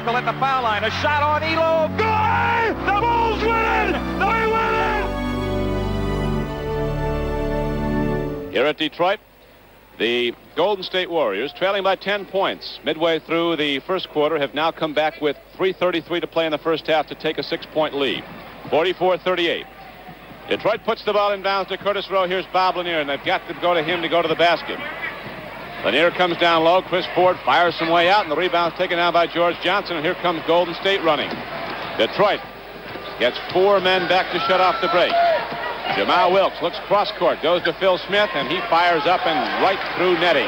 tackle at the foul line. A shot on Elo. Good! The Bulls win it! They win it! Here at Detroit, the Golden State Warriors, trailing by 10 points midway through the first quarter, have now come back with 3:33 to play in the first half to take a 6-point lead. 44-38. Detroit puts the ball in bounds to Curtis Rowe. Here's Bob Lanier, and they've got to go to him to go to the basket. Lanier comes down low. Chris Ford fires some way out, and the rebound's taken down by George Johnson, and here comes Golden State running. Detroit gets 4 men back to shut off the break. Jamal Wilkes looks cross-court, goes to Phil Smith, and he fires up and right through netting.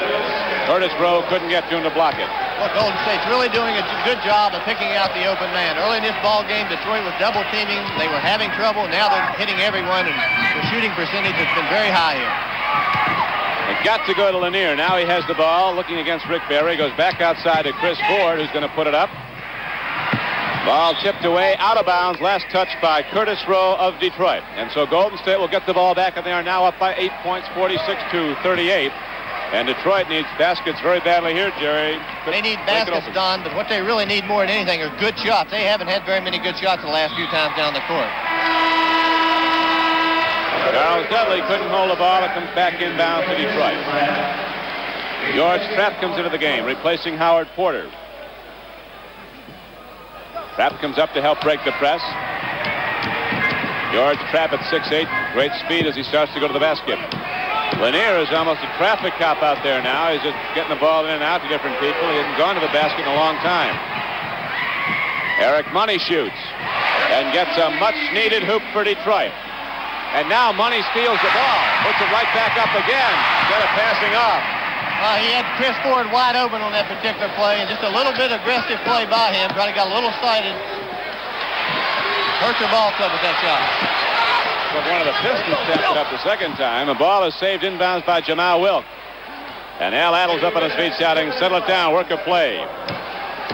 Curtis Rowe couldn't get to him to block it. Well, Golden State's really doing a good job of picking out the open man. Early in this ball game, Detroit was double teaming. They were having trouble. Now they're hitting everyone, and the shooting percentage has been very high here. It got to go to Lanier. Now he has the ball, looking against Rick Barry. Goes back outside to Chris Ford, who's going to put it up. Ball tipped away, out of bounds. Last touch by Curtis Rowe of Detroit. And so Golden State will get the ball back, and they are now up by 8 points, 46-38. And Detroit needs baskets very badly here, Jerry. They need baskets, Don, but what they really need more than anything are good shots. They haven't had very many good shots the last few times down the court. Charles Dudley couldn't hold the ball. It comes back inbound to Detroit. George Trapp comes into the game, replacing Howard Porter. Trapp comes up to help break the press. George Trapp at 6'8", great speed as he starts to go to the basket. Lanier is almost a traffic cop out there now. He's just getting the ball in and out to different people. He hasn't gone to the basket in a long time. Eric Money shoots and gets a much-needed hoop for Detroit. And now Money steals the ball, puts it right back up again instead of passing off. He had Chris Ford wide open on that particular play, and just a little bit aggressive play by him. Trying to get a little sighted. Hurt your ball club with that shot. But one of the Pistons stepped it up the second time. The ball is saved inbounds by Jamal Wilkes. And Al Addle's up on his feet shouting, settle it down, work a play.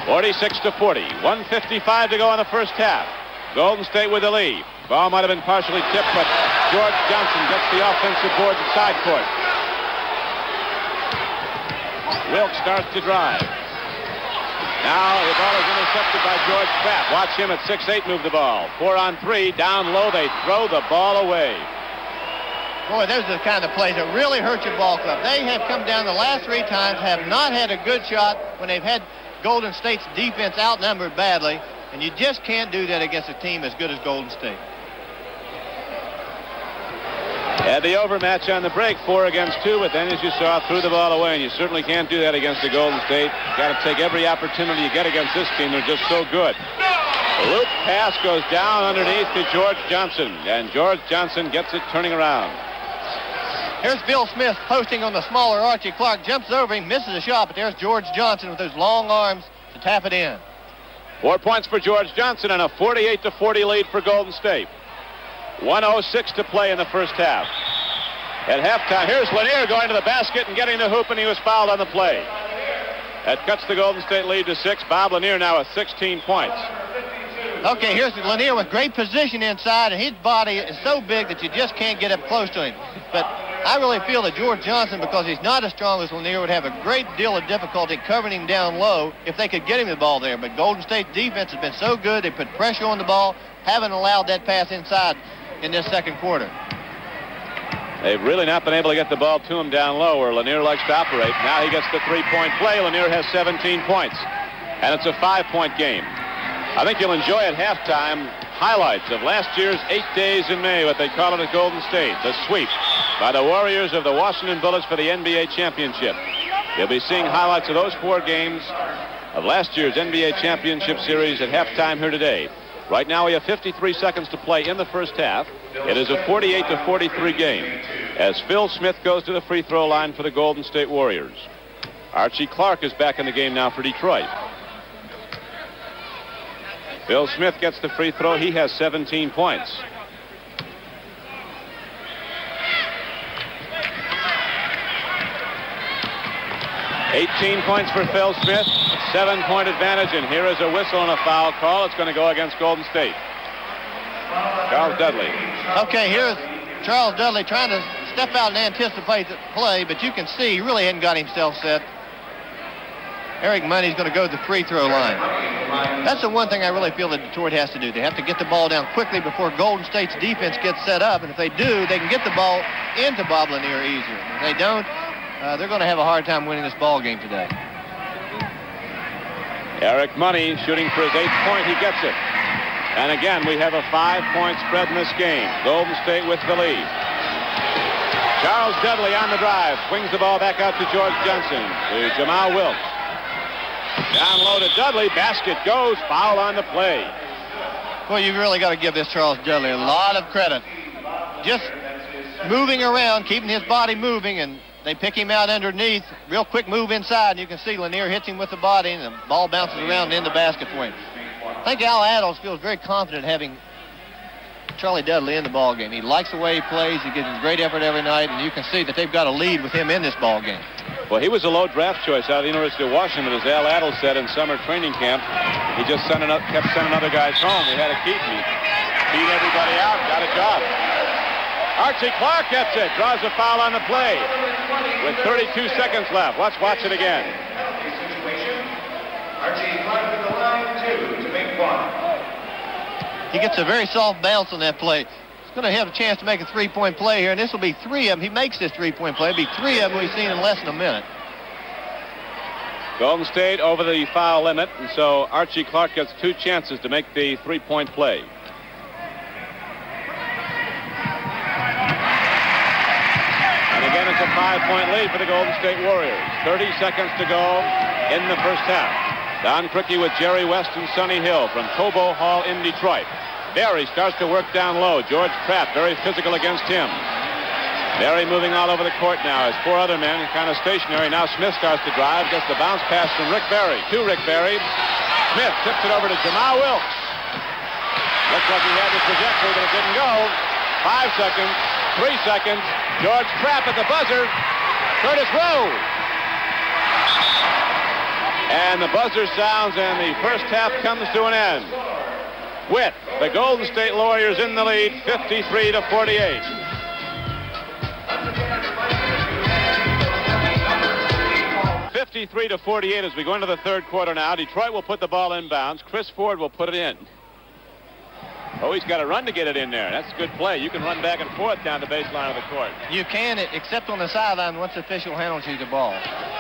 46-40. 1:55 to go in the first half. Golden State with the lead. Ball might have been partially tipped, but George Johnson gets the offensive board to side court. Wilkes starts to drive. Now the ball is intercepted by George Trapp. Watch him at 6'8" move the ball. 4-on-3, down low, they throw the ball away. Boy, those are the kind of plays that really hurt your ball club. They have come down the last 3 times, have not had a good shot when they've had Golden State's defense outnumbered badly, and you just can't do that against a team as good as Golden State. Had the overmatch on the break, 4 against 2, but then, as you saw, threw the ball away, and you certainly can't do that against the Golden State. Got to take every opportunity you get against this team. They're just so good. The loop pass goes down underneath to George Johnson, and George Johnson gets it turning around. Here's Bill Smith posting on the smaller Archie Clark, jumps over him, misses a shot, but there's George Johnson with those long arms to tap it in. 4 points for George Johnson and a 48-40 lead for Golden State. 1:06 to play in the first half. At halftime, here's Lanier going to the basket and getting the hoop, and he was fouled on the play. That cuts the Golden State lead to 6. Bob Lanier now with 16 points. Okay, here's Lanier with great position inside, and his body is so big that you just can't get up close to him. But I really feel that George Johnson, because he's not as strong as Lanier, would have a great deal of difficulty covering him down low if they could get him the ball there. But Golden State's defense has been so good, they put pressure on the ball, haven't allowed that pass inside in this second quarter. They've really not been able to get the ball to him down low where Lanier likes to operate. Now he gets the 3-point play. Lanier has 17 points. And it's a 5-point game. I think you'll enjoy at halftime highlights of last year's 8 days in May, what they call it at Golden State, the sweep by the Warriors of the Washington Bullets for the NBA championship. You'll be seeing highlights of those 4 games of last year's NBA championship series at halftime here today. Right now we have 53 seconds to play in the first half. It is a 48-43 game as Phil Smith goes to the free throw line for the Golden State Warriors. Archie Clark is back in the game now for Detroit. Phil Smith gets the free throw. He has 17 points. $18 points for Phil Smith, 7-point advantage, and here is a whistle and a foul call. It's going to go against Golden State. Charles Dudley. Okay, here's Charles Dudley trying to step out and anticipate the play, but you can see he really hadn't got himself set. Eric Money's going to go to the free throw line. That's the one thing I really feel that Detroit has to do. They have to get the ball down quickly before Golden State's defense gets set up. And if they do, they can get the ball into Bob Lanier easier. If they don't, they're going to have a hard time winning this ball game today. Eric Money shooting for his 8th point. He gets it. And again, we have a 5-point spread in this game. Golden State with the lead. Charles Dudley on the drive. Swings the ball back out to George Johnson. To Jamal Wilkes. Down low to Dudley. Basket goes. Foul on the play. Well, you've really got to give this Charles Dudley a lot of credit. Just moving around, keeping his body moving, and they pick him out underneath. Real quick move inside, and you can see Lanier hits him with the body, and the ball bounces around in the basket for him. I think Al Adams feels very confident having Charlie Dudley in the ball game. He likes the way he plays. He gives him great effort every night, and you can see that they've got a lead with him in this ball game. Well, he was a low draft choice out of the University of Washington, as Al Adams said in summer training camp. He just kept sending other guys home. He had to keep me. Beat everybody out, got a job. Archie Clark gets it, draws a foul on the play with 32 seconds left. Let's watch it again. Archie Clark with the line, 2 to make 1. He gets a very soft bounce on that play. He's going to have a chance to make a three-point play here, and this will be 3 of them. He makes this three-point play. It'll be 3 of them we've seen in less than a minute. Golden State over the foul limit, and so Archie Clark gets 2 chances to make the three-point play. And again, it's a 5-point lead for the Golden State Warriors. 30 seconds to go in the first half. Don Criqui with Jerry West and Sonny Hill from Cobo Hall in Detroit. Barry starts to work down low. George Pratt very physical against him. Barry moving all over the court now as 4 other men kind of stationary. Now Smith starts to drive, gets the bounce pass from Rick Barry to Rick Barry. Smith tips it over to Jamal Wilkes. Looks like he had the trajectory, but it didn't go. 5 seconds, 3 seconds. George Pratt at the buzzer. Curtis Rowe. And the buzzer sounds, and the first half comes to an end with the Golden State Warriors in the lead, 53-48. (53-48) as we go into the third quarter now. Detroit will put the ball inbounds. Chris Ford will put it in. Oh, he's got to run to get it in there. That's a good play. You can run back and forth down the baseline of the court. You can, except on the sideline once the official handles you the ball.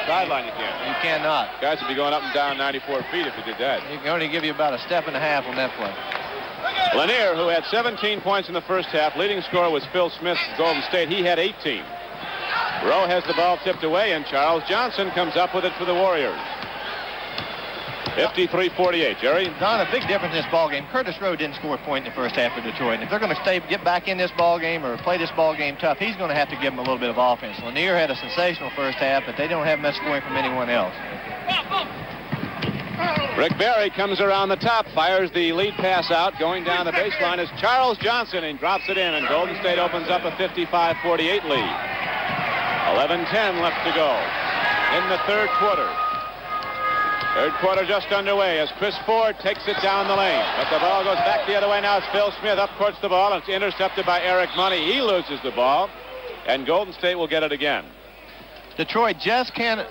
Sideline you can't. You cannot. Guys would be going up and down 94 feet if you did that. He can only give you about a step and a half on that play. Lanier, who had 17 points in the first half. Leading scorer was Phil Smith, Golden State. He had 18. Rowe has the ball tipped away, and Charles Johnson comes up with it for the Warriors. 53-48, Jerry. Don, a big difference in this ball game. Curtis Rowe didn't score a point in the first half for Detroit. And if they're going to get back in this ball game or play this ball game tough, he's going to have to give them a little bit of offense. Lanier had a sensational first half, but they don't have much scoring from anyone else. Rick Barry comes around the top, fires the lead pass out. Going down the baseline is Charles Johnson, and drops it in, and Golden State opens up a 55-48 lead. 11:10 left to go in the third quarter. Third quarter just underway as Chris Ford takes it down the lane. But the ball goes back the other way. Now it's Phil Smith up courts the ball. It's intercepted by Eric Money. He loses the ball, and Golden State will get it again. Detroit just can't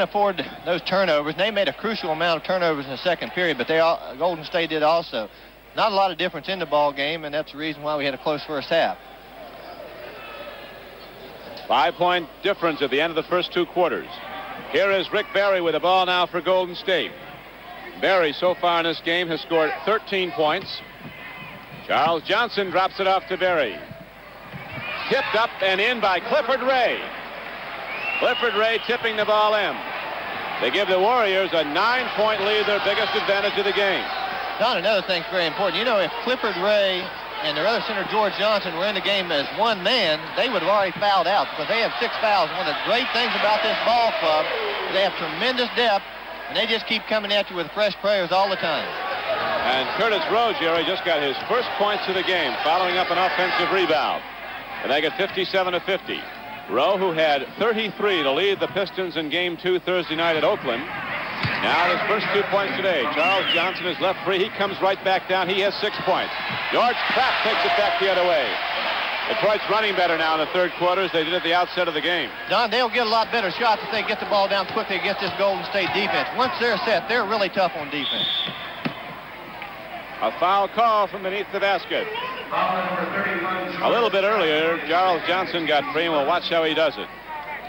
afford those turnovers. They made a crucial amount of turnovers in the second period, but Golden State did also. Not a lot of difference in the ball game, and that's the reason why we had a close first half. 5-point difference at the end of the first 2 quarters. Here is Rick Barry with the ball now for Golden State. Barry so far in this game has scored 13 points. Charles Johnson drops it off to Barry. Tipped up and in by Clifford Ray. Clifford Ray tipping the ball in. They give the Warriors a 9-point lead, their biggest advantage of the game. Don, another thing's very important. You know, if Clifford Ray and their other center, George Johnson, were in the game as one man, they would have already fouled out because they have 6 fouls. One of the great things about this ball club is they have tremendous depth, and they just keep coming at you with fresh players all the time. And Curtis Rowe, Jerry, just got his first points of the game, following up an offensive rebound. And they get 57-50. Rowe, who had 33 to lead the Pistons in Game 2 Thursday night at Oakland. Now his first 2 points today. Charles Johnson is left free. He comes right back down. He has 6 points. George Pratt takes it back the other way. Detroit's running better now in the third quarter as they did at the outset of the game. Don, they'll get a lot better shots if they get the ball down quickly against this Golden State defense. Once they're set, they're really tough on defense. A foul call from beneath the basket. A little bit earlier, Charles Johnson got free, and we'll watch how he does it.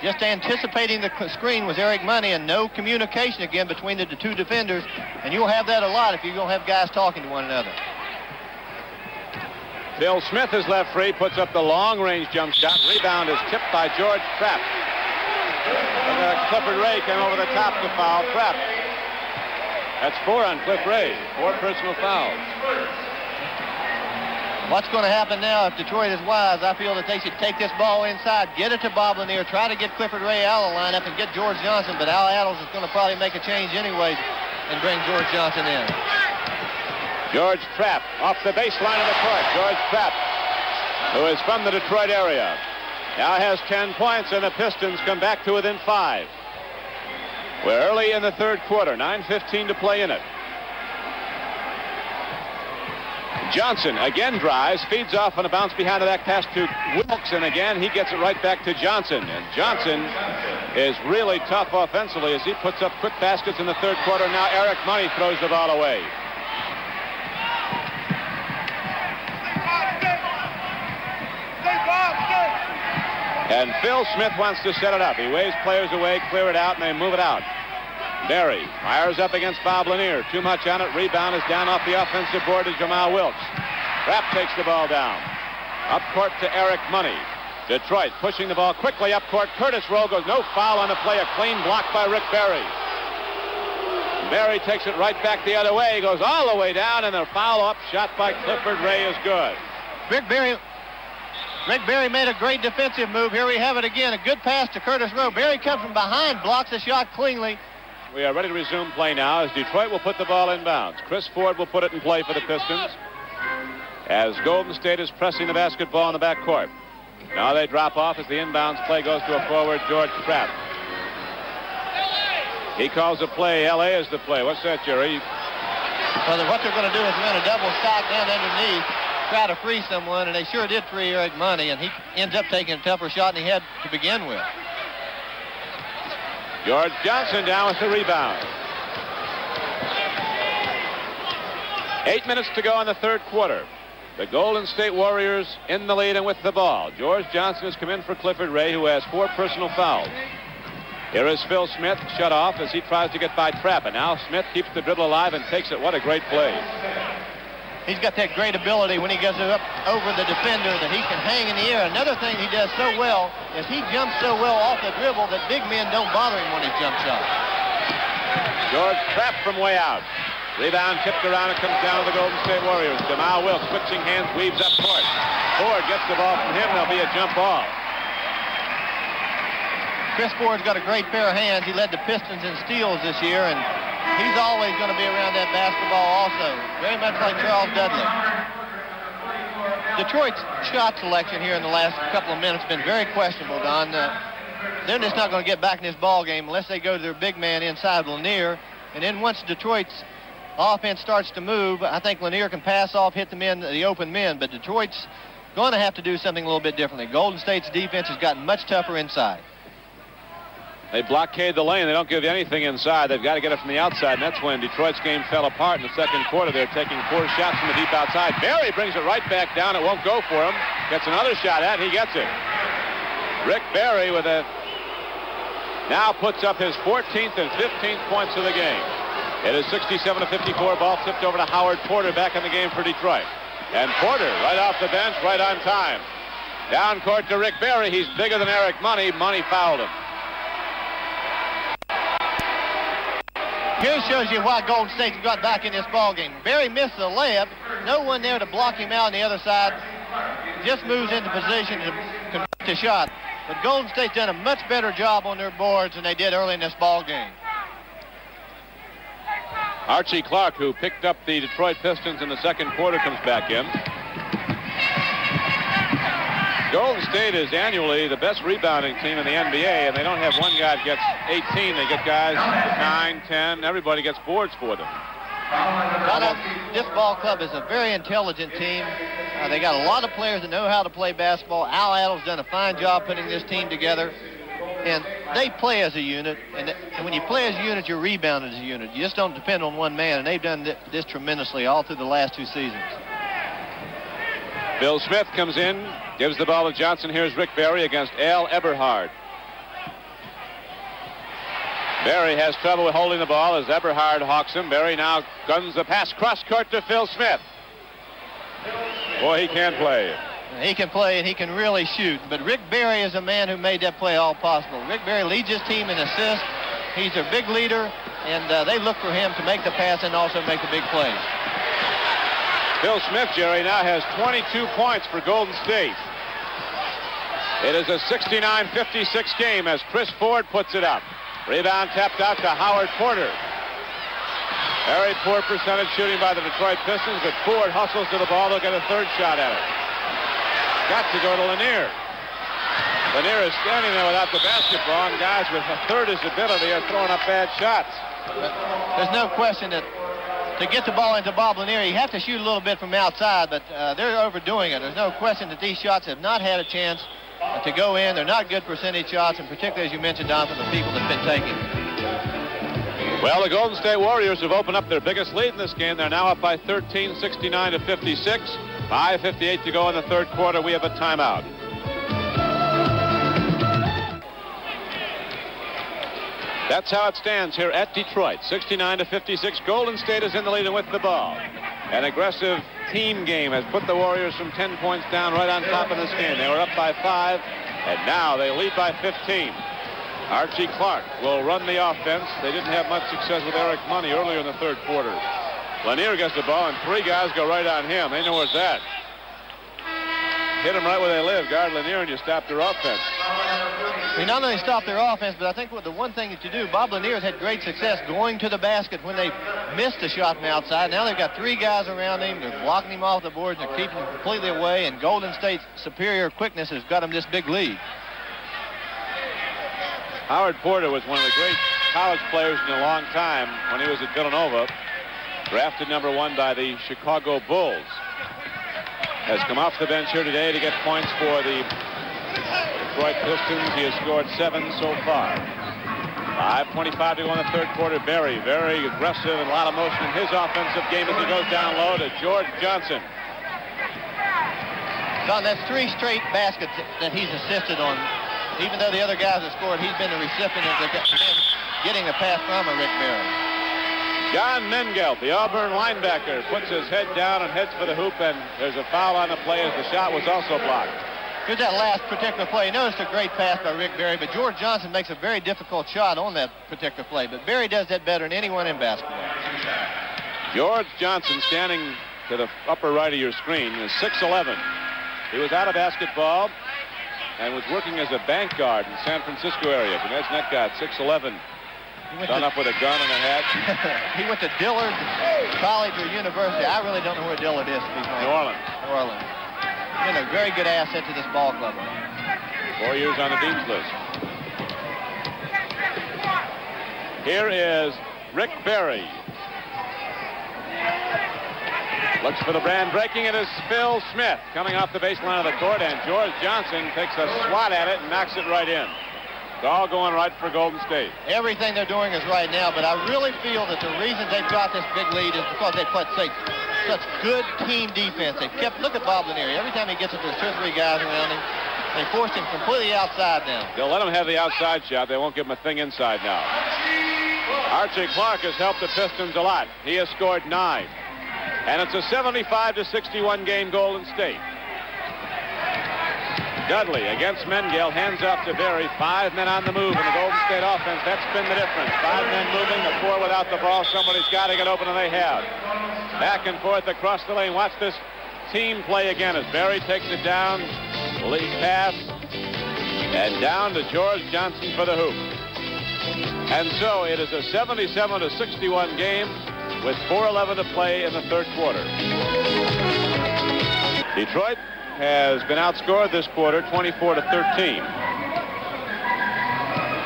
Just anticipating the screen was Eric Money, and no communication again between the two defenders. And you'll have that a lot if you're going to have guys talking to one another. Phil Smith is left free, puts up the long-range jump shot. Rebound is tipped by George Trapp. Clifford Ray came over the top to foul Trapp. That's 4 on Cliff Ray. 4 personal fouls. What's going to happen now if Detroit is wise? I feel that they should take this ball inside, get it to Bob Lanier, try to get Clifford Ray out of the lineup and get George Johnson, but Al Attles is going to probably make a change anyway and bring George Johnson in. George Trapp off the baseline of the court. George Trapp, who is from the Detroit area, now has 10 points, and the Pistons come back to within 5. We're early in the third quarter, 9:15 to play in it. Johnson again drives, feeds off on a bounce behind the back pass to Wilkes, and again he gets it right back to Johnson. And Johnson is really tough offensively as he puts up quick baskets in the third quarter. Now Eric Money throws the ball away. And Phil Smith wants to set it up. He waves players away, clear it out, and they move it out. Berry fires up against Bob Lanier. Too much on it. Rebound is down off the offensive board to Jamal Wilkes. Trapp takes the ball down. Up court to Eric Money. Detroit pushing the ball quickly up court. Curtis Rowe goes no foul on the play. A clean block by Rick Berry. Berry takes it right back the other way. He goes all the way down, and the foul-up shot by Clifford Ray is good. Rick Berry made a great defensive move. Here we have it again. A good pass to Curtis Rowe. Berry comes from behind, blocks the shot cleanly. We are ready to resume play now as Detroit will put the ball in bounds. Chris Ford will put it in play for the Pistons as Golden State is pressing the basketball in the backcourt. Now they drop off as the inbounds play goes to a forward, George Trapp. He calls the play. L.A. is the play. What's that, Jerry? Well, what they're going to do is run a double stack down underneath, try to free someone, and they sure did free Eric Money, and he ends up taking a tougher shot than he had to begin with. George Johnson down with the rebound. 8 minutes to go in the third quarter. The Golden State Warriors in the lead and with the ball. George Johnson has come in for Clifford Ray, who has 4 personal fouls. Here is Phil Smith shut off as he tries to get by Trapp, and now Smith keeps the dribble alive and takes it. What a great play. He's got that great ability when he gets up over the defender that he can hang in the air. Another thing he does so well is he jumps so well off the dribble that big men don't bother him when he jumps up. George Trapp from way out. Rebound tipped around and comes down to the Golden State Warriors. Jamal Wilkes switching hands, weaves up court. Ford gets the ball from him. There'll be a jump ball. Chris Ford's got a great pair of hands. He led the Pistons in steals this year, and he's always going to be around that basketball also, very much like Charles Dudley. Detroit's shot selection here in the last couple of minutes has been very questionable, Don. They're just not going to get back in this ball game unless they go to their big man inside Lanier. And then once Detroit's offense starts to move, I think Lanier can pass off, hit the open men. But Detroit's going to have to do something a little bit differently. Golden State's defense has gotten much tougher inside. They blockade the lane. They don't give you anything inside. They've got to get it from the outside, and that's when Detroit's game fell apart in the second quarter. They're taking 4 shots from the deep outside. Berry brings it right back down. It won't go for him. Gets another shot at it. He gets it. Rick Berry with a now puts up his 14th and 15th points of the game. It is 67-54. Ball tipped over to Howard Porter back in the game for Detroit. And Porter right off the bench, right on time. Down court to Rick Berry. He's bigger than Eric Money. Money fouled him. Here shows you why Golden State's got back in this ball game. Berry missed the layup. No one there to block him out on the other side. Just moves into position to convert the shot. But Golden State's done a much better job on their boards than they did early in this ball game. Archie Clark, who picked up the Detroit Pistons in the second quarter, comes back in. Golden State is annually the best rebounding team in the NBA, and they don't have one guy that gets 18. They get guys 9, 10. Everybody gets boards for them. This ball club is a very intelligent team. They got a lot of players that know how to play basketball. Al Adams done a fine job putting this team together. And they play as a unit. And when you play as a unit, you're rebounded as a unit. You just don't depend on one man. And they've done this tremendously all through the last 2 seasons. Bill Smith comes in, gives the ball to Johnson. Here's Rick Barry against Al Eberhard. Barry has trouble with holding the ball as Eberhard hawks him. Barry now guns the pass cross court to Phil Smith. Boy, he can play. He can play, and he can really shoot. But Rick Barry is a man who made that play all possible. Rick Barry leads his team in assists. He's their big leader, and they look for him to make the pass and also make the big plays. Phil Smith, Jerry, now has 22 points for Golden State. It is a 69-56 game as Chris Ford puts it up. Rebound tapped out to Howard Porter. Very poor percentage shooting by the Detroit Pistons, but Ford hustles to the ball. They'll get a third shot at it. Got to go to Lanier. Lanier is standing there without the basketball, and guys with a third his ability are throwing up bad shots. There's no question that to get the ball into Bob Lanier, you have to shoot a little bit from outside, but they're overdoing it. There's no question that these shots have not had a chance to go in. They're not good percentage shots, and particularly, as you mentioned, Don, from the people that have been taking. Well, the Golden State Warriors have opened up their biggest lead in this game. They're now up by 13, 69-56. 5:58 to go in the third quarter. We have a timeout. That's how it stands here at Detroit. 69-56. Golden State is in the lead and with the ball. An aggressive team game has put the Warriors from 10 points down right on top of this game. They were up by 5, and now they lead by 15. Archie Clark will run the offense. They didn't have much success with Eric Money earlier in the third quarter. Lanier gets the ball, and 3 guys go right on him. They know where's that. Hit them right where they live. Guard Lanier, and you stop their offense. We not only stop their offense, but I think the one thing that you do, Bob Lanier's had great success going to the basket when they missed a shot from outside. Now they've got 3 guys around him. They're blocking him off the boards. They're keeping him completely away, and Golden State's superior quickness has got them this big lead. Howard Porter was one of the great college players in a long time when he was at Villanova. Drafted number 1 by the Chicago Bulls. Has come off the bench here today to get points for the Detroit Pistons. He has scored 7 so far. 5:25 to go in the third quarter. Barry, very aggressive and a lot of motion in his offensive game as he goes down low to George Johnson. Don, that's 3 straight baskets that he's assisted on. Even though the other guys have scored, he's been the recipient of getting a pass from a Rick Barry. John Mengelt, the Auburn linebacker, puts his head down and heads for the hoop, and there's a foul on the play as the shot was also blocked. Here's that last particular play. You noticed a great pass by Rick Barry, but George Johnson makes a very difficult shot on that particular play. But Barry does that better than anyone in basketball. George Johnson, standing to the upper right of your screen, is 6'11". He was out of basketball and was working as a bank guard in the San Francisco area. But that's net guard, 6'11". Done up with a gun and a hat. He went to Dillard College or University. I really don't know where Dillard is, to be frank. New Orleans. New Orleans. Been a very good asset to this ball club. 4 years on the Dean's list. Here is Rick Barry. Looks for the brand breaking. It is Phil Smith coming off the baseline of the court, and George Johnson takes a swat at it and knocks it right in. It's all going right for Golden State. Everything they're doing is right now, but I really feel that the reason they've got this big lead is because they played such good team defense. They kept, look at Bob Lanier. Every time he gets it, there's 2 or 3 guys around him. They forced him completely outside now. They'll let him have the outside shot. They won't give him a thing inside now. Archie Clark has helped the Pistons a lot. He has scored 9. And it's a 75-61 game, Golden State. Dudley against Mengelt, hands off to Barry. 5 men on the move in the Golden State offense. That's been the difference. 5 men moving, the 4 without the ball. Somebody's got to get open, and they have. Back and forth across the lane. Watch this team play again as Barry takes it down. Lead pass. And down to George Johnson for the hoop. And so it is a 77-61 game with 4:11 to play in the third quarter. Detroit has been outscored this quarter 24-13.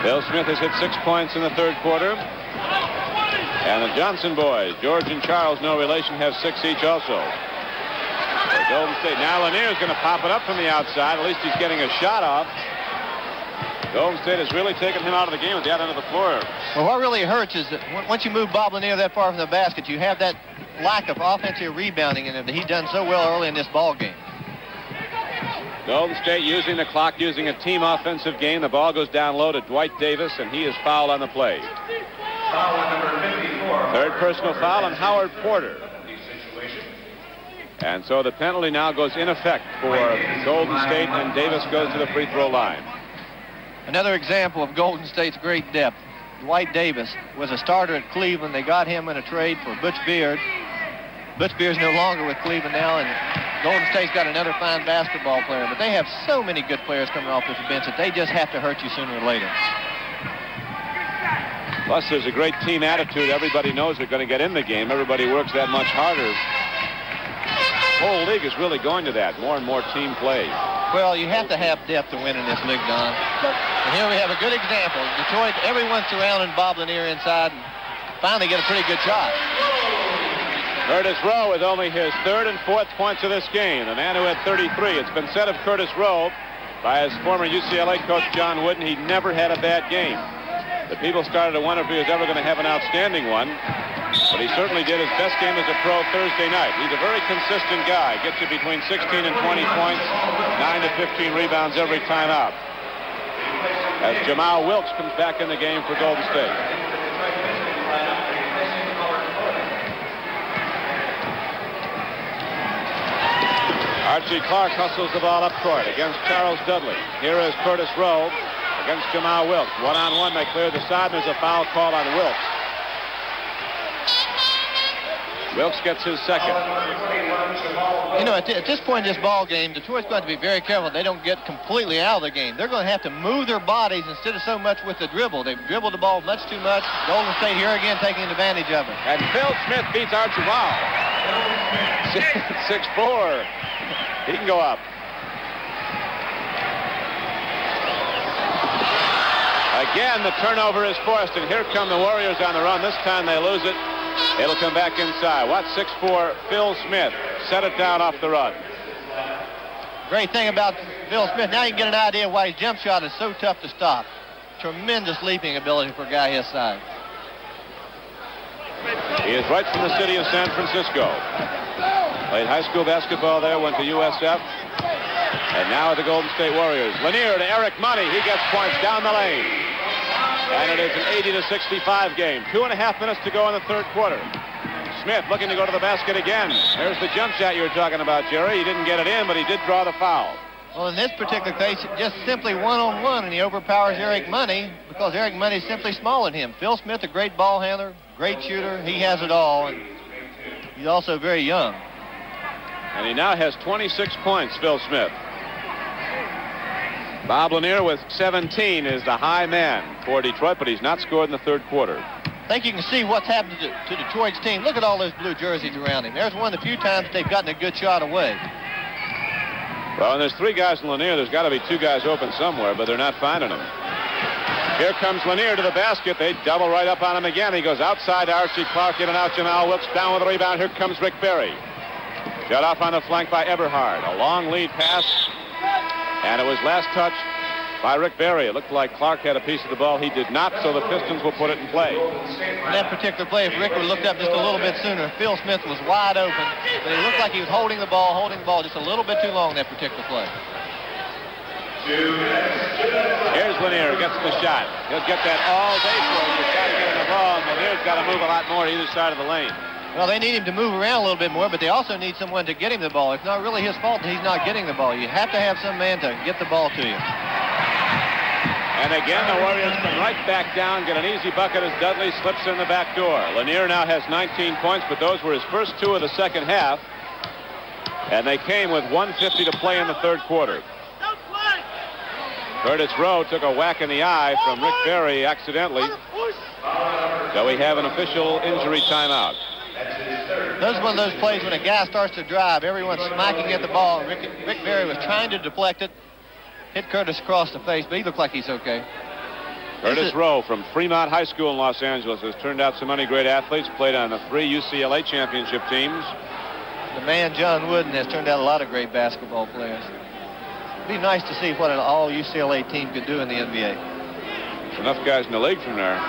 Bill Smith has hit 6 points in the third quarter. And the Johnson boys, George and Charles, no relation, have 6 each also. for Golden State. Now Lanier's going to pop it up from the outside. At least he's getting a shot off. Golden State has really taken him out of the game at the other end of the floor. Well, what really hurts is that once you move Bob Lanier that far from the basket, you have that lack of offensive rebounding in it that he's done so well early in this ball game. Golden State using the clock, using a team offensive game. The ball goes down low to Dwight Davis, and he is fouled on the play. Third personal foul on Howard Porter. And so the penalty now goes in effect for Golden State, and Davis goes to the free throw line. Another example of Golden State's great depth. Dwight Davis was a starter at Cleveland. They got him in a trade for Butch Beard. Butch Beard's no longer with Cleveland now, and Golden State's got another fine basketball player. But they have so many good players coming off this bench that they just have to hurt you sooner or later. Plus, there's a great team attitude. Everybody knows they're going to get in the game. Everybody works that much harder. The whole league is really going to that. More and more team play. Well, you have to have depth to win in this league, Don. And here we have a good example. Detroit, everyone's surrounding Bob Lanier inside and finally get a pretty good shot. Curtis Rowe with only his third and fourth points of this game. The man who had 33. It's been said of Curtis Rowe by his former UCLA coach, John Wooden, he never had a bad game. The people started to wonder if he was ever going to have an outstanding one. But he certainly did his best game as a pro Thursday night. He's a very consistent guy. Gets you between 16 and 20 points, 9 to 15 rebounds every time out. As Jamal Wilkes comes back in the game for Golden State. Archie Clark hustles the ball up court against Charles Dudley. Here is Curtis Rowe against Jamal Wilkes. One-on-one, they clear the side, and there's a foul call on Wilkes. Wilkes gets his second. You know, at this point in this ball game, Detroit's going to be very careful they don't get completely out of the game. They're going to have to move their bodies instead of so much with the dribble. They've dribbled the ball much too much. Golden State here again taking advantage of it. And Phil Smith beats Archie. Wow. 6'4". He can go up. Again, the turnover is forced, and here come the Warriors on the run. This time they lose it. It'll come back inside. Watch 6'4" Phil Smith set it down off the run. Great thing about Phil Smith, now you can get an idea why his jump shot is so tough to stop. Tremendous leaping ability for a guy his size. He is right from the city of San Francisco. Played high school basketball there, went to USF, and now the Golden State Warriors. Lanier to Eric Money. He gets points down the lane. And it is an 80-65 game. 2.5 minutes to go in the third quarter. Smith looking to go to the basket again. There's the jump shot you were talking about, Jerry. He didn't get it in, but he did draw the foul. Well, in this particular case, just simply one-on-one, and he overpowers Eric Money because Eric Money is simply smaller than him. Phil Smith, a great ball handler, great shooter. He has it all, and he's also very young. And he now has 26 points, Phil Smith. Bob Lanier with 17 is the high man for Detroit, but he's not scored in the third quarter. I think you can see what's happened to Detroit's team. Look at all those blue jerseys around him. There's one of the few times they've gotten a good shot away. Well, and there's 3 guys in Lanier. There's got to be 2 guys open somewhere, but they're not finding him. Here comes Lanier to the basket. They double right up on him again. He goes outside to Archie Clark, in and out. Jamal Wilkes down with the rebound. Here comes Rick Barry. Shut off on the flank by Eberhard. A long lead pass, and it was last touched by Rick Barry. It looked like Clark had a piece of the ball. He did not, so the Pistons will put it in play. In that particular play, if Rick would have looked up just a little bit sooner, Phil Smith was wide open, but it looked like he was holding the ball just a little bit too long that particular play. Here's Lanier, gets the shot. He'll get that all day for him. He's got to get in the ball, and Lanier's got to move a lot more to either side of the lane. Well, they need him to move around a little bit more, but they also need someone to get him the ball. It's not really his fault that he's not getting the ball. You have to have some man to get the ball to you. And again, the Warriors come right back down, get an easy bucket as Dudley slips in the back door. Lanier now has 19 points, but those were his first 2 of the second half. And they came with 1:50 to play in the third quarter. Curtis Rowe took a whack in the eye from Rick Barry accidentally. So we have an official injury timeout. Those are one of those plays when a guy starts to drive, everyone's smacking at the ball. Rick Barry was trying to deflect it, hit Curtis across the face, but he looked like he's okay. Curtis Rowe from Fremont High School in Los Angeles has turned out so many great athletes, played on the 3 UCLA championship teams. The man, John Wooden, has turned out a lot of great basketball players. It'd be nice to see what an all-UCLA team could do in the NBA. There's enough guys in the league from there.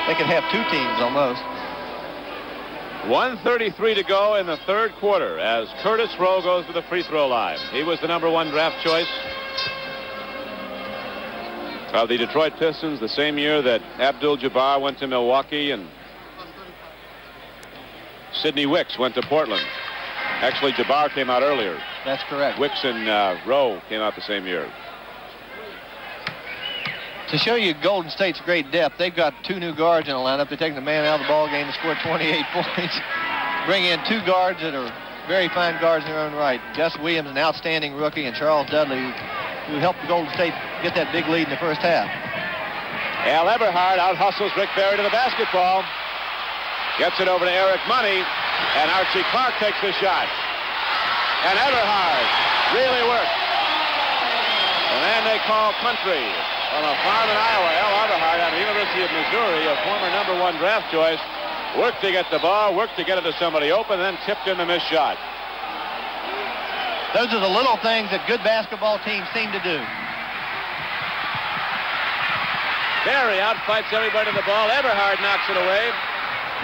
They could have 2 teams almost. 1:33 to go in the third quarter as Curtis Rowe goes to the free throw line. He was the #1 draft choice of the Detroit Pistons the same year that Abdul-Jabbar went to Milwaukee and Sidney Wicks went to Portland. Actually, Jabbar came out earlier. That's correct. Wicks and Rowe came out the same year. To show you Golden State's great depth, they've got 2 new guards in the lineup. They're taking the man out of the ball game to score 28 points. Bring in 2 guards that are very fine guards in their own right. Gus Williams, an outstanding rookie, and Charles Dudley, who helped Golden State get that big lead in the first half. Al Eberhard out-hustles Rick Barry to the basketball. Gets it over to Eric Money, and Archie Clark takes the shot. And Eberhard really worked. The man they call Country from a farm in Iowa, Al Eberhard out of the University of Missouri, a former #1 draft choice, worked to get the ball, worked to get it to somebody open, then tipped in the missed shot. Those are the little things that good basketball teams seem to do. Barry outfights everybody to the ball. Eberhard knocks it away.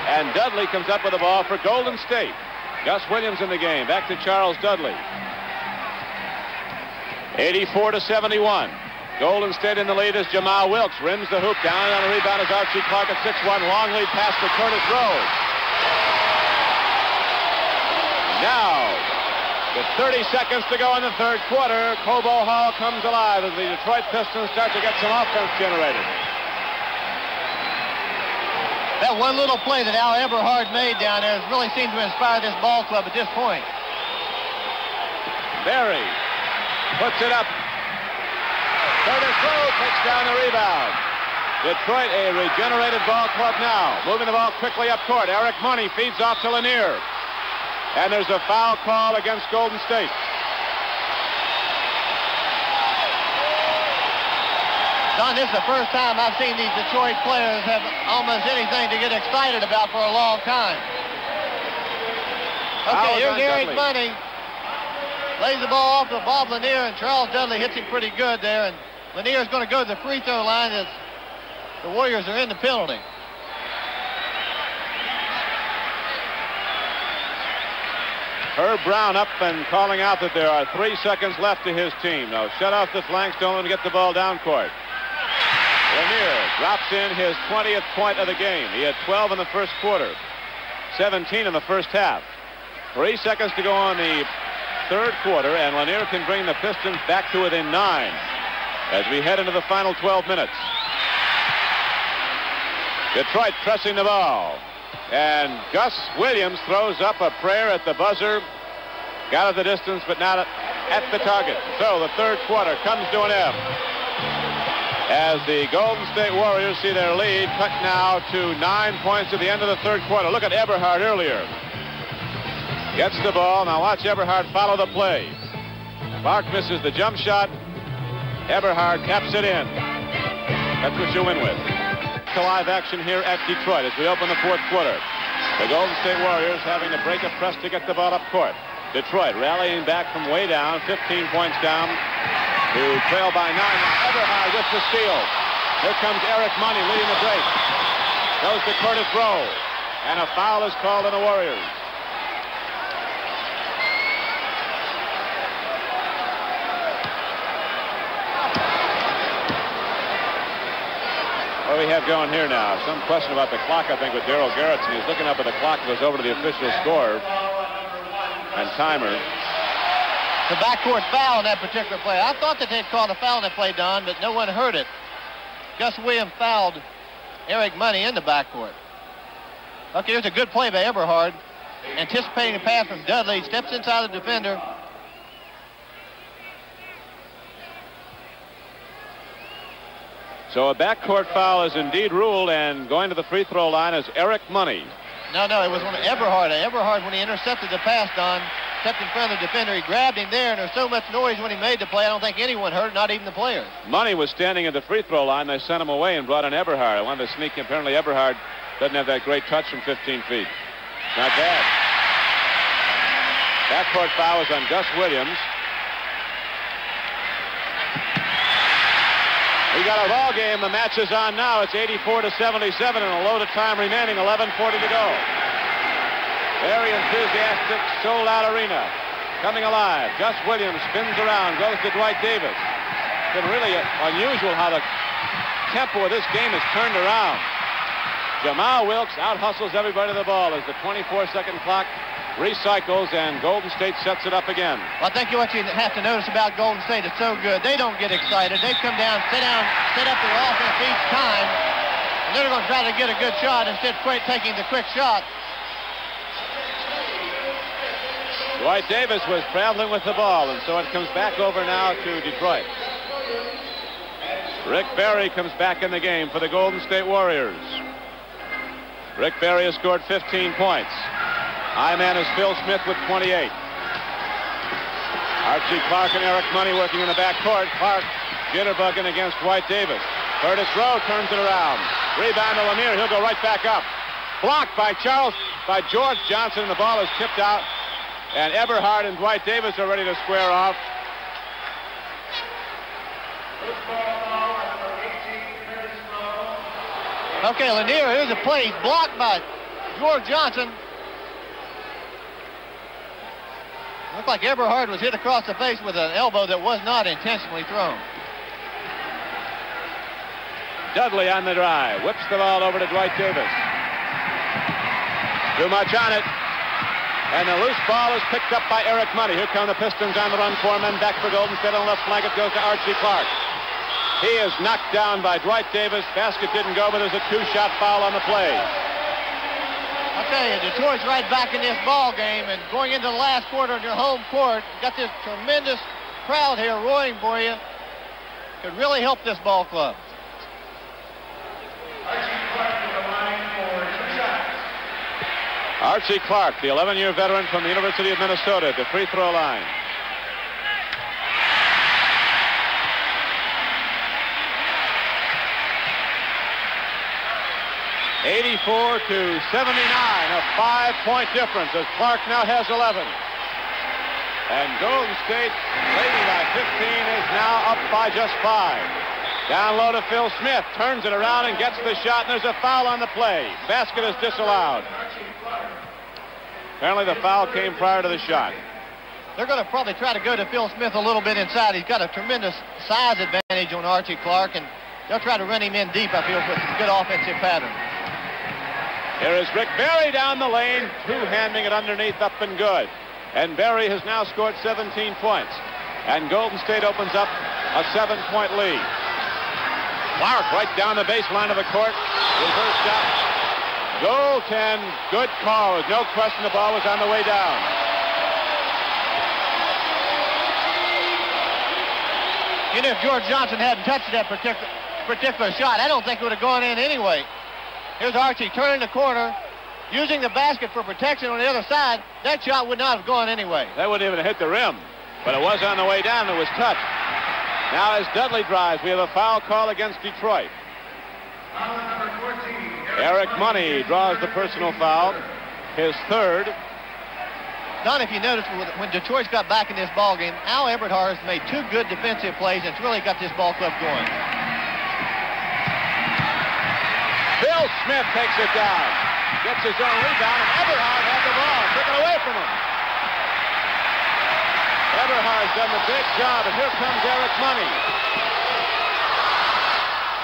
And Dudley comes up with the ball for Golden State. Gus Williams in the game. Back to Charles Dudley. 84-71. Golden State in the lead as Jamal Wilkes rims the hoop. Down on the rebound is Archie Clark at 6-1. Long lead pass to Curtis Rowe. Now, with 30 seconds to go in the third quarter, Cobo Hall comes alive as the Detroit Pistons start to get some offense generated. That one little play that Al Eberhard made down there has really seemed to inspire this ball club at this point. Barry puts it up. Curtis Rowe takes down the rebound. Detroit, a regenerated ball club now. Moving the ball quickly up court. Eric Money feeds off to Lanier. And there's a foul call against Golden State. Don, this is the first time I've seen these Detroit players have almost anything to get excited about for a long time. Okay, here's Eric Money. Lays the ball off to Bob Lanier, and Charles Dudley hits him pretty good there. And Lanier's going to go to the free throw line as the Warriors are in the penalty. Herb Brown up and calling out that there are 3 seconds left to his team. Now shut off the flanks, don't let him get the ball down court. Lanier drops in his 20th point of the game. He had 12 in the first quarter, 17 in the first half. 3 seconds to go on the third quarter, and Lanier can bring the Pistons back to within 9 as we head into the final 12 minutes. Detroit pressing the ball. And Gus Williams throws up a prayer at the buzzer. Got at the distance, but not at the target. So the third quarter comes to an end as the Golden State Warriors see their lead cut now to 9 points at the end of the third quarter. Look at Eberhard earlier. Gets the ball. Now watch Eberhard follow the play. Clark misses the jump shot. Eberhard caps it in. That's what you win with. Live action here at Detroit as we open the fourth quarter. The Golden State Warriors having to break a press to get the ball up court. Detroit rallying back from way down, 15 points down to trail by 9. Eberhard with the steal. Here comes Eric Money leading the break. Goes to Curtis Rowe. And a foul is called on the Warriors. What do we have going here now? Some question about the clock, I think, with Darryl Garrettson. He's looking up at the clock that goes over to the official score and timer. The backcourt foul in that particular play. I thought that they'd called a foul in that play, Don, but no one heard it. Gus Williams fouled Eric Money in the backcourt. Okay, here's a good play by Eberhard. Anticipating a pass from Dudley. Steps inside the defender. So a backcourt foul is indeed ruled, and going to the free throw line is Eric Money. No, it was Eberhard. Eberhard, when he intercepted the pass, Don, stepped in front of the defender. He grabbed him there, and there was so much noise when he made the play, I don't think anyone heard it, not even the players. Money was standing at the free throw line. They sent him away and brought in Eberhard. I wanted to sneak him. Apparently Eberhard doesn't have that great touch from 15 feet. Not bad. Backcourt foul was on Gus Williams. We got a ball game. The match is on now. It's 84-77 and a load of time remaining. 11:40 to go. Very enthusiastic, sold-out arena. Coming alive. Gus Williams spins around, goes to Dwight Davis. It's been really unusual how the tempo of this game has turned around. Jamal Wilkes out-hustles everybody to the ball as the 24-second clock recycles and Golden State sets it up again. Well, I think what you have to notice about Golden State is so good. They don't get excited. They come down, set up their offense each time, and they're going to try to get a good shot instead of taking the quick shot. Dwight Davis was traveling with the ball, and so it comes back over now to Detroit. Rick Barry comes back in the game for the Golden State Warriors. Rick Barry has scored 15 points. High man is Phil Smith with 28. Archie Clark and Eric Money working in the backcourt. Clark jitterbugging against Dwight Davis. Curtis Rowe turns it around. Rebound to Lanier. He'll go right back up. Blocked by George Johnson, and the ball is tipped out. And Eberhard and Dwight Davis are ready to square off. Okay, Lanier, here's a play. He's blocked by George Johnson. Looked like Eberhard was hit across the face with an elbow that was not intentionally thrown. Dudley on the drive. Whips the ball over to Dwight Davis. Too much on it. And the loose ball is picked up by Eric Money. Here come the Pistons on the run. 4 men back for Golden State on the left flank. It goes to Archie Clark. He is knocked down by Dwight Davis. Basket didn't go, but there's a 2-shot foul on the play. I'll tell you, Detroit's right back in this ball game, and going into the last quarter in your home court, you got this tremendous crowd here rooting for you. Could really help this ball club. Archie Clark, the 11-year veteran from the University of Minnesota, at the free throw line. (84-79), a 5-point difference as Clark now has 11. And Golden State, leading by 15, is now up by just 5. Down low to Phil Smith, turns it around and gets the shot, and there's a foul on the play. Basket is disallowed. Apparently the foul came prior to the shot. They're going to probably try to go to Phil Smith a little bit inside. He's got a tremendous size advantage on Archie Clark, and they'll try to run him in deep, I feel, with some good offensive pattern. Here is Rick Barry down the lane, two-handing it underneath, up and good. And Barry has now scored 17 points. And Golden State opens up a 7-point lead. Clark right down the baseline of the court. Reverse shot. Goaltend. Good call. There's no question the ball was on the way down. You know, if George Johnson hadn't touched that particular shot, I don't think it would have gone in anyway. Here's Archie turning the corner, using the basket for protection on the other side. That shot would not have gone anyway. That wouldn't even hit the rim, but it was on the way down. It was touched. Now as Dudley drives, we have a foul call against Detroit. Eric Money draws the personal foul, his third. Don, if you notice, when Detroit's got back in this ball game, Al Eberhard has made 2 good defensive plays, and it's really got this ball club going. Phil Smith takes it down, gets his own rebound, and Eberhard had the ball, took it away from him. Eberhard's done the big job, and here comes Eric Money.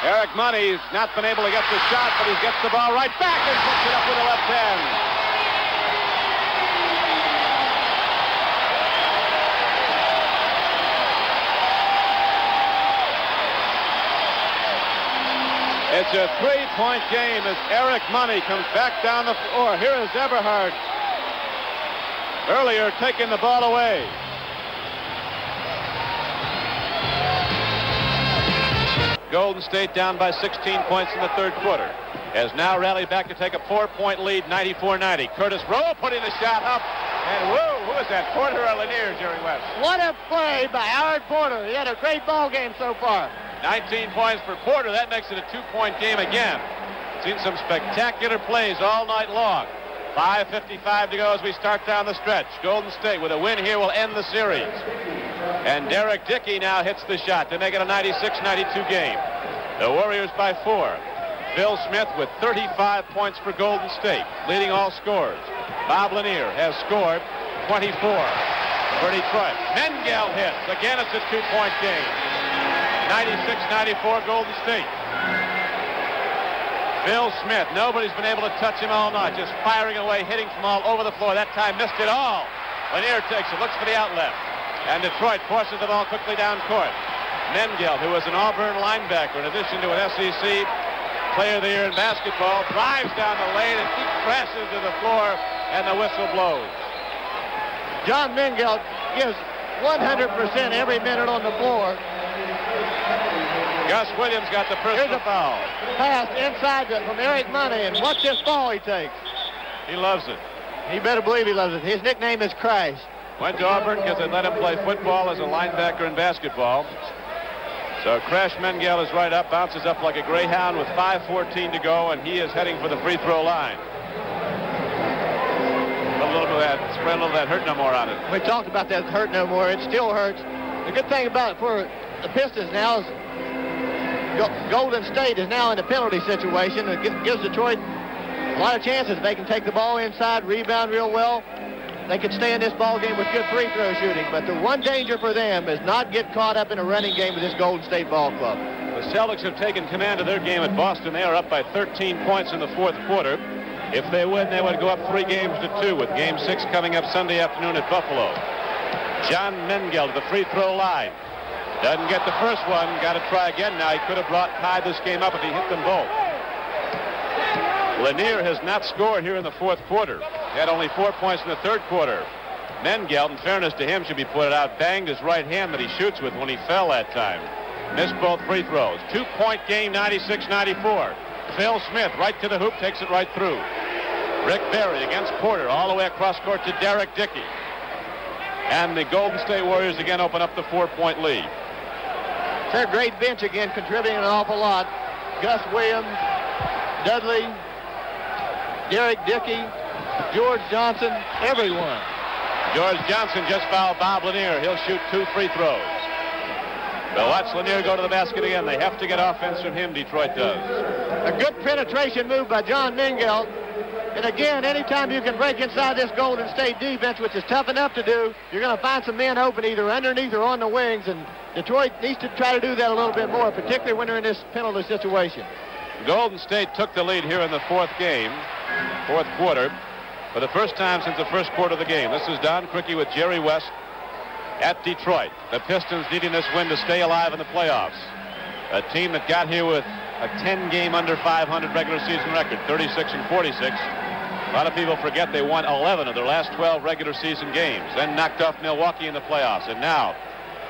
Eric Money's not been able to get the shot, but he gets the ball right back and puts it up with the left hand. It's a 3-point game as Eric Money comes back down the floor. Here is Eberhard. Earlier taking the ball away. Golden State down by 16 points in the third quarter. Has now rallied back to take a 4-point lead, 94-90. Curtis Rowe putting the shot up. And whoa, who is that? Porter or Lanier, Jerry West? What a play by Howard Porter. He had a great ball game so far. 19 points for Porter. That makes it a 2-point game again. Seen some spectacular plays all night long. 5:55 to go as we start down the stretch. Golden State with a win here will end the series. And Derek Dickey now hits the shot to make it a 96-92 game. The Warriors by 4. Phil Smith with 35 points for Golden State, leading all scorers. Bob Lanier has scored 24 for Detroit. Mengel hits. Again, it's a 2-point game. 96-94 Golden State. Phil Smith, nobody's been able to touch him all night, just firing away, hitting from all over the floor. That time missed it all. Lanier takes it, looks for the outlet. And Detroit forces the ball quickly down court. Mengel, who was an Auburn linebacker in addition to an SEC Player of the Year in basketball, drives down the lane and he crashes to the floor, and the whistle blows. John Mengel gives 100% every minute on the floor. Gus Williams got the personal foul. Pass inside from Eric Money, and watch this ball he takes. He loves it. He better believe he loves it. His nickname is Crash. Went to Auburn because they let him play football as a linebacker in basketball. So Crash Mengel is right up, bounces up like a greyhound with 5:14 to go, and he is heading for the free throw line. A little bit of that, spread a little of that hurt no more on it. We talked about that hurt no more. It still hurts. The good thing about it for the Pistons now is Golden State is now in a penalty situation. It gives Detroit a lot of chances. They can take the ball inside, rebound real well. They could stay in this ball game with good free throw shooting. But the one danger for them is not get caught up in a running game with this Golden State ball club. The Celtics have taken command of their game at Boston. They are up by 13 points in the fourth quarter. If they win, they would go up 3-2 with Game 6 coming up Sunday afternoon at Buffalo. John Mengel to the free throw line. Doesn't get the first one. Got to try again now. He could have tied this game up if he hit them both. Lanier has not scored here in the fourth quarter. He had only 4 points in the third quarter. Mengel, in fairness to him, should be pointed out, banged his right hand that he shoots with when he fell that time. Missed both free throws. 2-point game, 96-94. Phil Smith right to the hoop, takes it right through. Rick Barry against Porter, all the way across court to Derek Dickey. And the Golden State Warriors again open up the 4-point lead. Their great bench again contributing an awful lot. Gus Williams, Dudley, Derek Dickey, George Johnson, everyone. George Johnson just fouled Bob Lanier. He'll shoot 2 free throws. But watch Lanier go to the basket again. They have to get offense from him, Detroit does. A good penetration move by John Mengel. And again, anytime you can break inside this Golden State defense, which is tough enough to do, you're going to find some men open either underneath or on the wings. And Detroit needs to try to do that a little bit more, particularly when they're in this penalty situation. Golden State took the lead here in the fourth quarter, for the first time since the first quarter of the game. This is Don Criqui with Jerry West at Detroit. The Pistons needing this win to stay alive in the playoffs. A team that got here with a 10-game under 500 regular season record, 36-46. A lot of people forget they won 11 of their last 12 regular season games, then knocked off Milwaukee in the playoffs, and now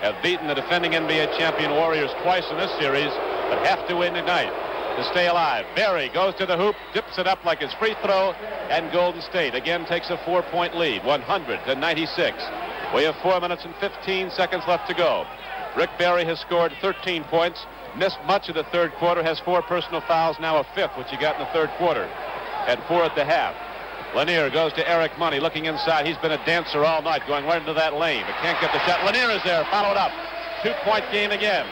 have beaten the defending NBA champion Warriors twice in this series, but have to win tonight to stay alive. Barry goes to the hoop, dips it up like his free throw, and Golden State again takes a 4-point lead, 100-96. We have 4 minutes and 15 seconds left to go. Rick Barry has scored 13 points, missed much of the third quarter, has 4 personal fouls, now a 5th, which he got in the third quarter, had 4 at the half. Lanier goes to Eric Money, looking inside. He's been a dancer all night, going right into that lane, but can't get the shot. Lanier is there, followed up. 2-point game again,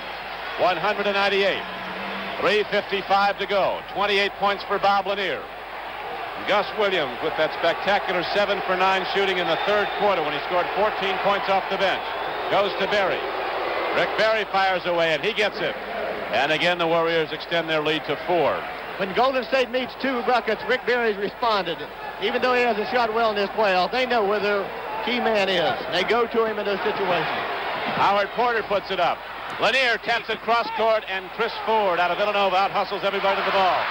198. 3:55 to go. 28 points for Bob Lanier. Gus Williams with that spectacular 7 for 9 shooting in the third quarter when he scored 14 points off the bench. Goes to Barry. Rick Barry fires away, and he gets it. And again, the Warriors extend their lead to 4. When Golden State needs 2 buckets, Rick Barry's responded. Even though he hasn't shot well in this playoff, they know where their key man is. They go to him in those situations. Howard Porter puts it up. Lanier taps it cross court, and Chris Ford out of Villanova out-hustles everybody to the ball.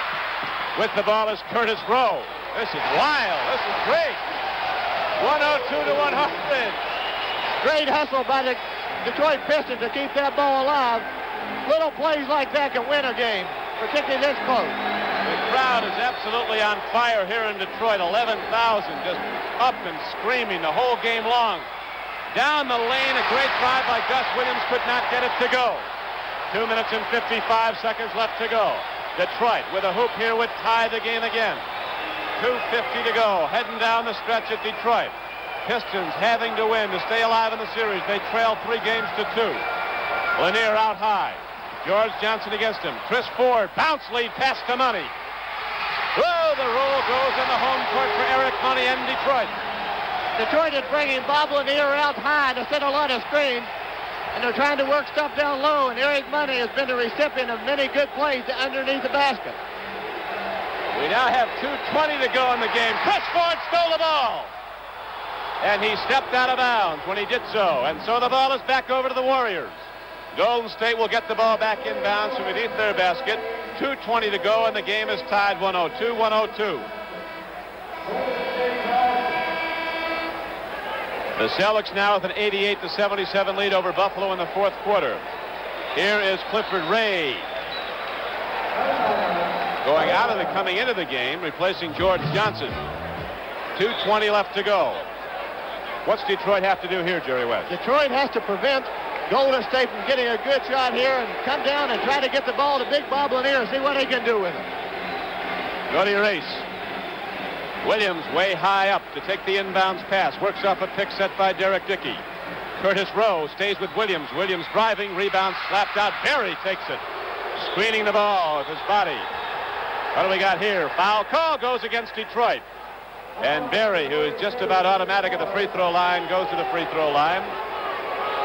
With the ball is Curtis Rowe. This is wild. This is great. 102-100. Great hustle by the Detroit Pistons to keep that ball alive. Little plays like that can win a game, particularly this close. The crowd is absolutely on fire here in Detroit. 11,000 just up and screaming the whole game long. Down the lane, a great drive by Gus Williams, could not get it to go. 2 minutes and 55 seconds left to go. Detroit with a hoop here would tie the game again. 2:50 to go. Heading down the stretch at Detroit. Pistons having to win to stay alive in the series. They trail 3 games to 2. Lanier out high. George Johnson against him. Chris Ford, bounce lead, pass to Money. Oh, the roll goes in the home court for Eric Money and Detroit. Detroit is bringing Bob Lanier out high to set a lot of screens, and they're trying to work stuff down low, and Eric Money has been the recipient of many good plays underneath the basket. We now have 2:20 to go in the game. Chris Ford stole the ball. And he stepped out of bounds when he did so. And so the ball is back over to the Warriors. Golden State will get the ball back in bounds from beneath their basket. 2:20 to go, and the game is tied 102-102. The Celtics now with an 88-77 lead over Buffalo in the 4th quarter. Here is Clifford Ray. Coming into the game, replacing George Johnson. 2:20 left to go. What's Detroit have to do here, Jerry West? Detroit has to prevent Golden State from getting a good shot here and come down and try to get the ball to Big Bob Lanier and see what he can do with it. Go to your ace. Williams way high up to take the inbounds pass. Works off a pick set by Derek Dickey. Curtis Rowe stays with Williams. Williams driving, rebound slapped out. Berry takes it. Screening the ball with his body. What do we got here? Foul call goes against Detroit. And Berry, who is just about automatic at the free throw line, goes to the free throw line.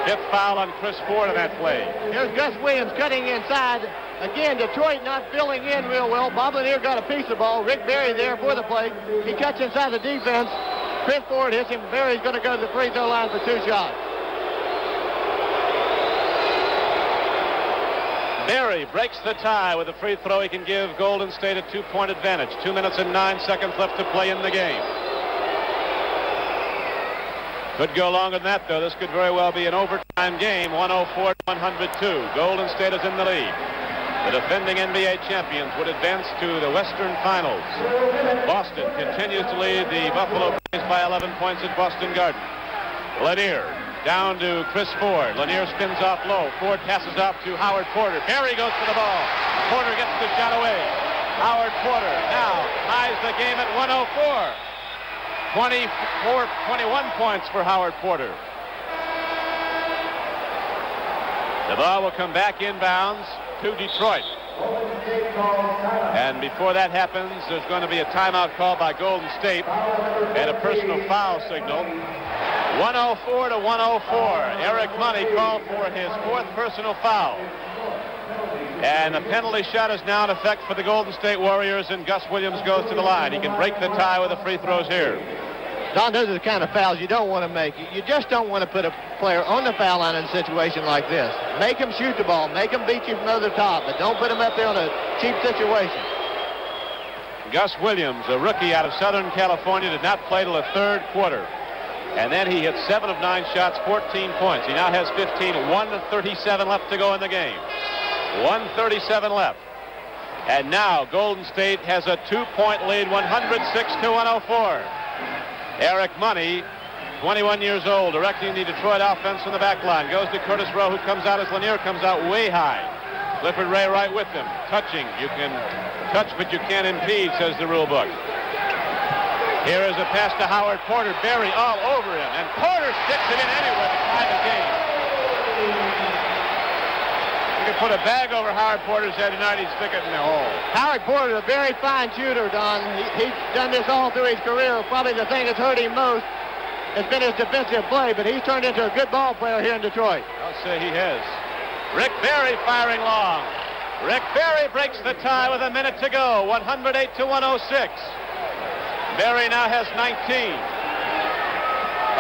5th foul on Chris Ford in that play. Here's Gus Williams cutting inside. Again, Detroit not filling in real well. Bob Lanier got a piece of the ball. Rick Berry there for the play. He cuts inside the defense. Chris Ford hits him. Berry's going to go to the free throw line for 2 shots. Berry breaks the tie with a free throw. He can give Golden State a 2-point advantage. 2 minutes and 9 seconds left to play in the game. Could go longer than that, though. This could very well be an overtime game, 104-102. Golden State is in the lead. The defending NBA champions would advance to the Western Finals. Boston continues to lead the Buffalo Braves by 11 points at Boston Garden. Lanier down to Chris Ford. Lanier spins off low. Ford passes off to Howard Porter. Berry goes for the ball. Porter gets the shot away. Howard Porter now ties the game at 104. 21 points for Howard Porter. The ball will come back inbounds to Detroit. And before that happens, there's going to be a timeout called by Golden State and a personal foul signal. 104-104. Eric Money called for his 4th personal foul. And the penalty shot is now in effect for the Golden State Warriors, and Gus Williams goes to the line. He can break the tie with the free throws here. Don, those are the kind of fouls you don't want to make. You just don't want to put a player on the foul line in a situation like this. Make him shoot the ball. Make him beat you from over the top, but don't put him up there on a cheap situation. Gus Williams, a rookie out of Southern California, did not play till the 3rd quarter. And then he hit 7 of 9 shots, 14 points. He now has 15, 1:37 left to go in the game. 1:37 left. And now Golden State has a 2-point lead, 106-104. Eric Money, 21 years old, directing the Detroit offense from the back line. Goes to Curtis Rowe, who comes out as Lanier comes out way high. Clifford Ray right with him. Touching. You can touch, but you can't impede, says the rule book. Here is a pass to Howard Porter. Berry all over him. And Porter sticks it in anywhere to tie the game. You can put a bag over Howard Porter's head tonight, he'd stick it in the hole. Howard Porter, a very fine shooter, Don. He's done this all through his career. Probably the thing that's hurt him most has been his defensive play, but he's turned into a good ball player here in Detroit. I'll say he has. Rick Berry firing long. Rick Berry breaks the tie with a minute to go, 108-106. Berry now has 19.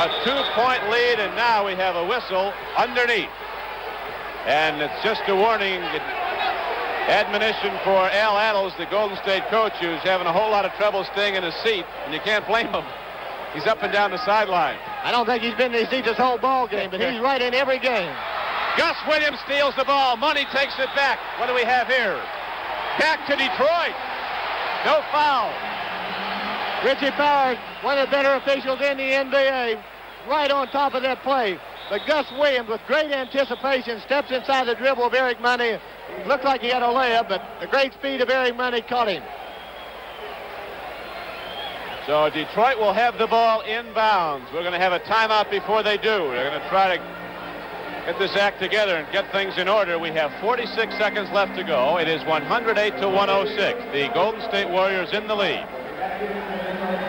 A 2-point lead, and now we have a whistle underneath. And it's just a warning, admonition for Al Attles, the Golden State coach, who's having a whole lot of trouble staying in his seat, and you can't blame him. He's up and down the sideline. I don't think he's been in his seat this whole ball game, but he's right in every game. Gus Williams steals the ball. Money takes it back. What do we have here? Back to Detroit. No foul. Richie Powers, one of the better officials in the NBA, right on top of that play. But Gus Williams, with great anticipation, steps inside the dribble of Eric Money. Looked like he had a layup, but the great speed of Eric Money caught him. So Detroit will have the ball inbounds. We're going to have a timeout before they do. They're going to try to get this act together and get things in order. We have 46 seconds left to go. It is 108 to 106. The Golden State Warriors in the lead.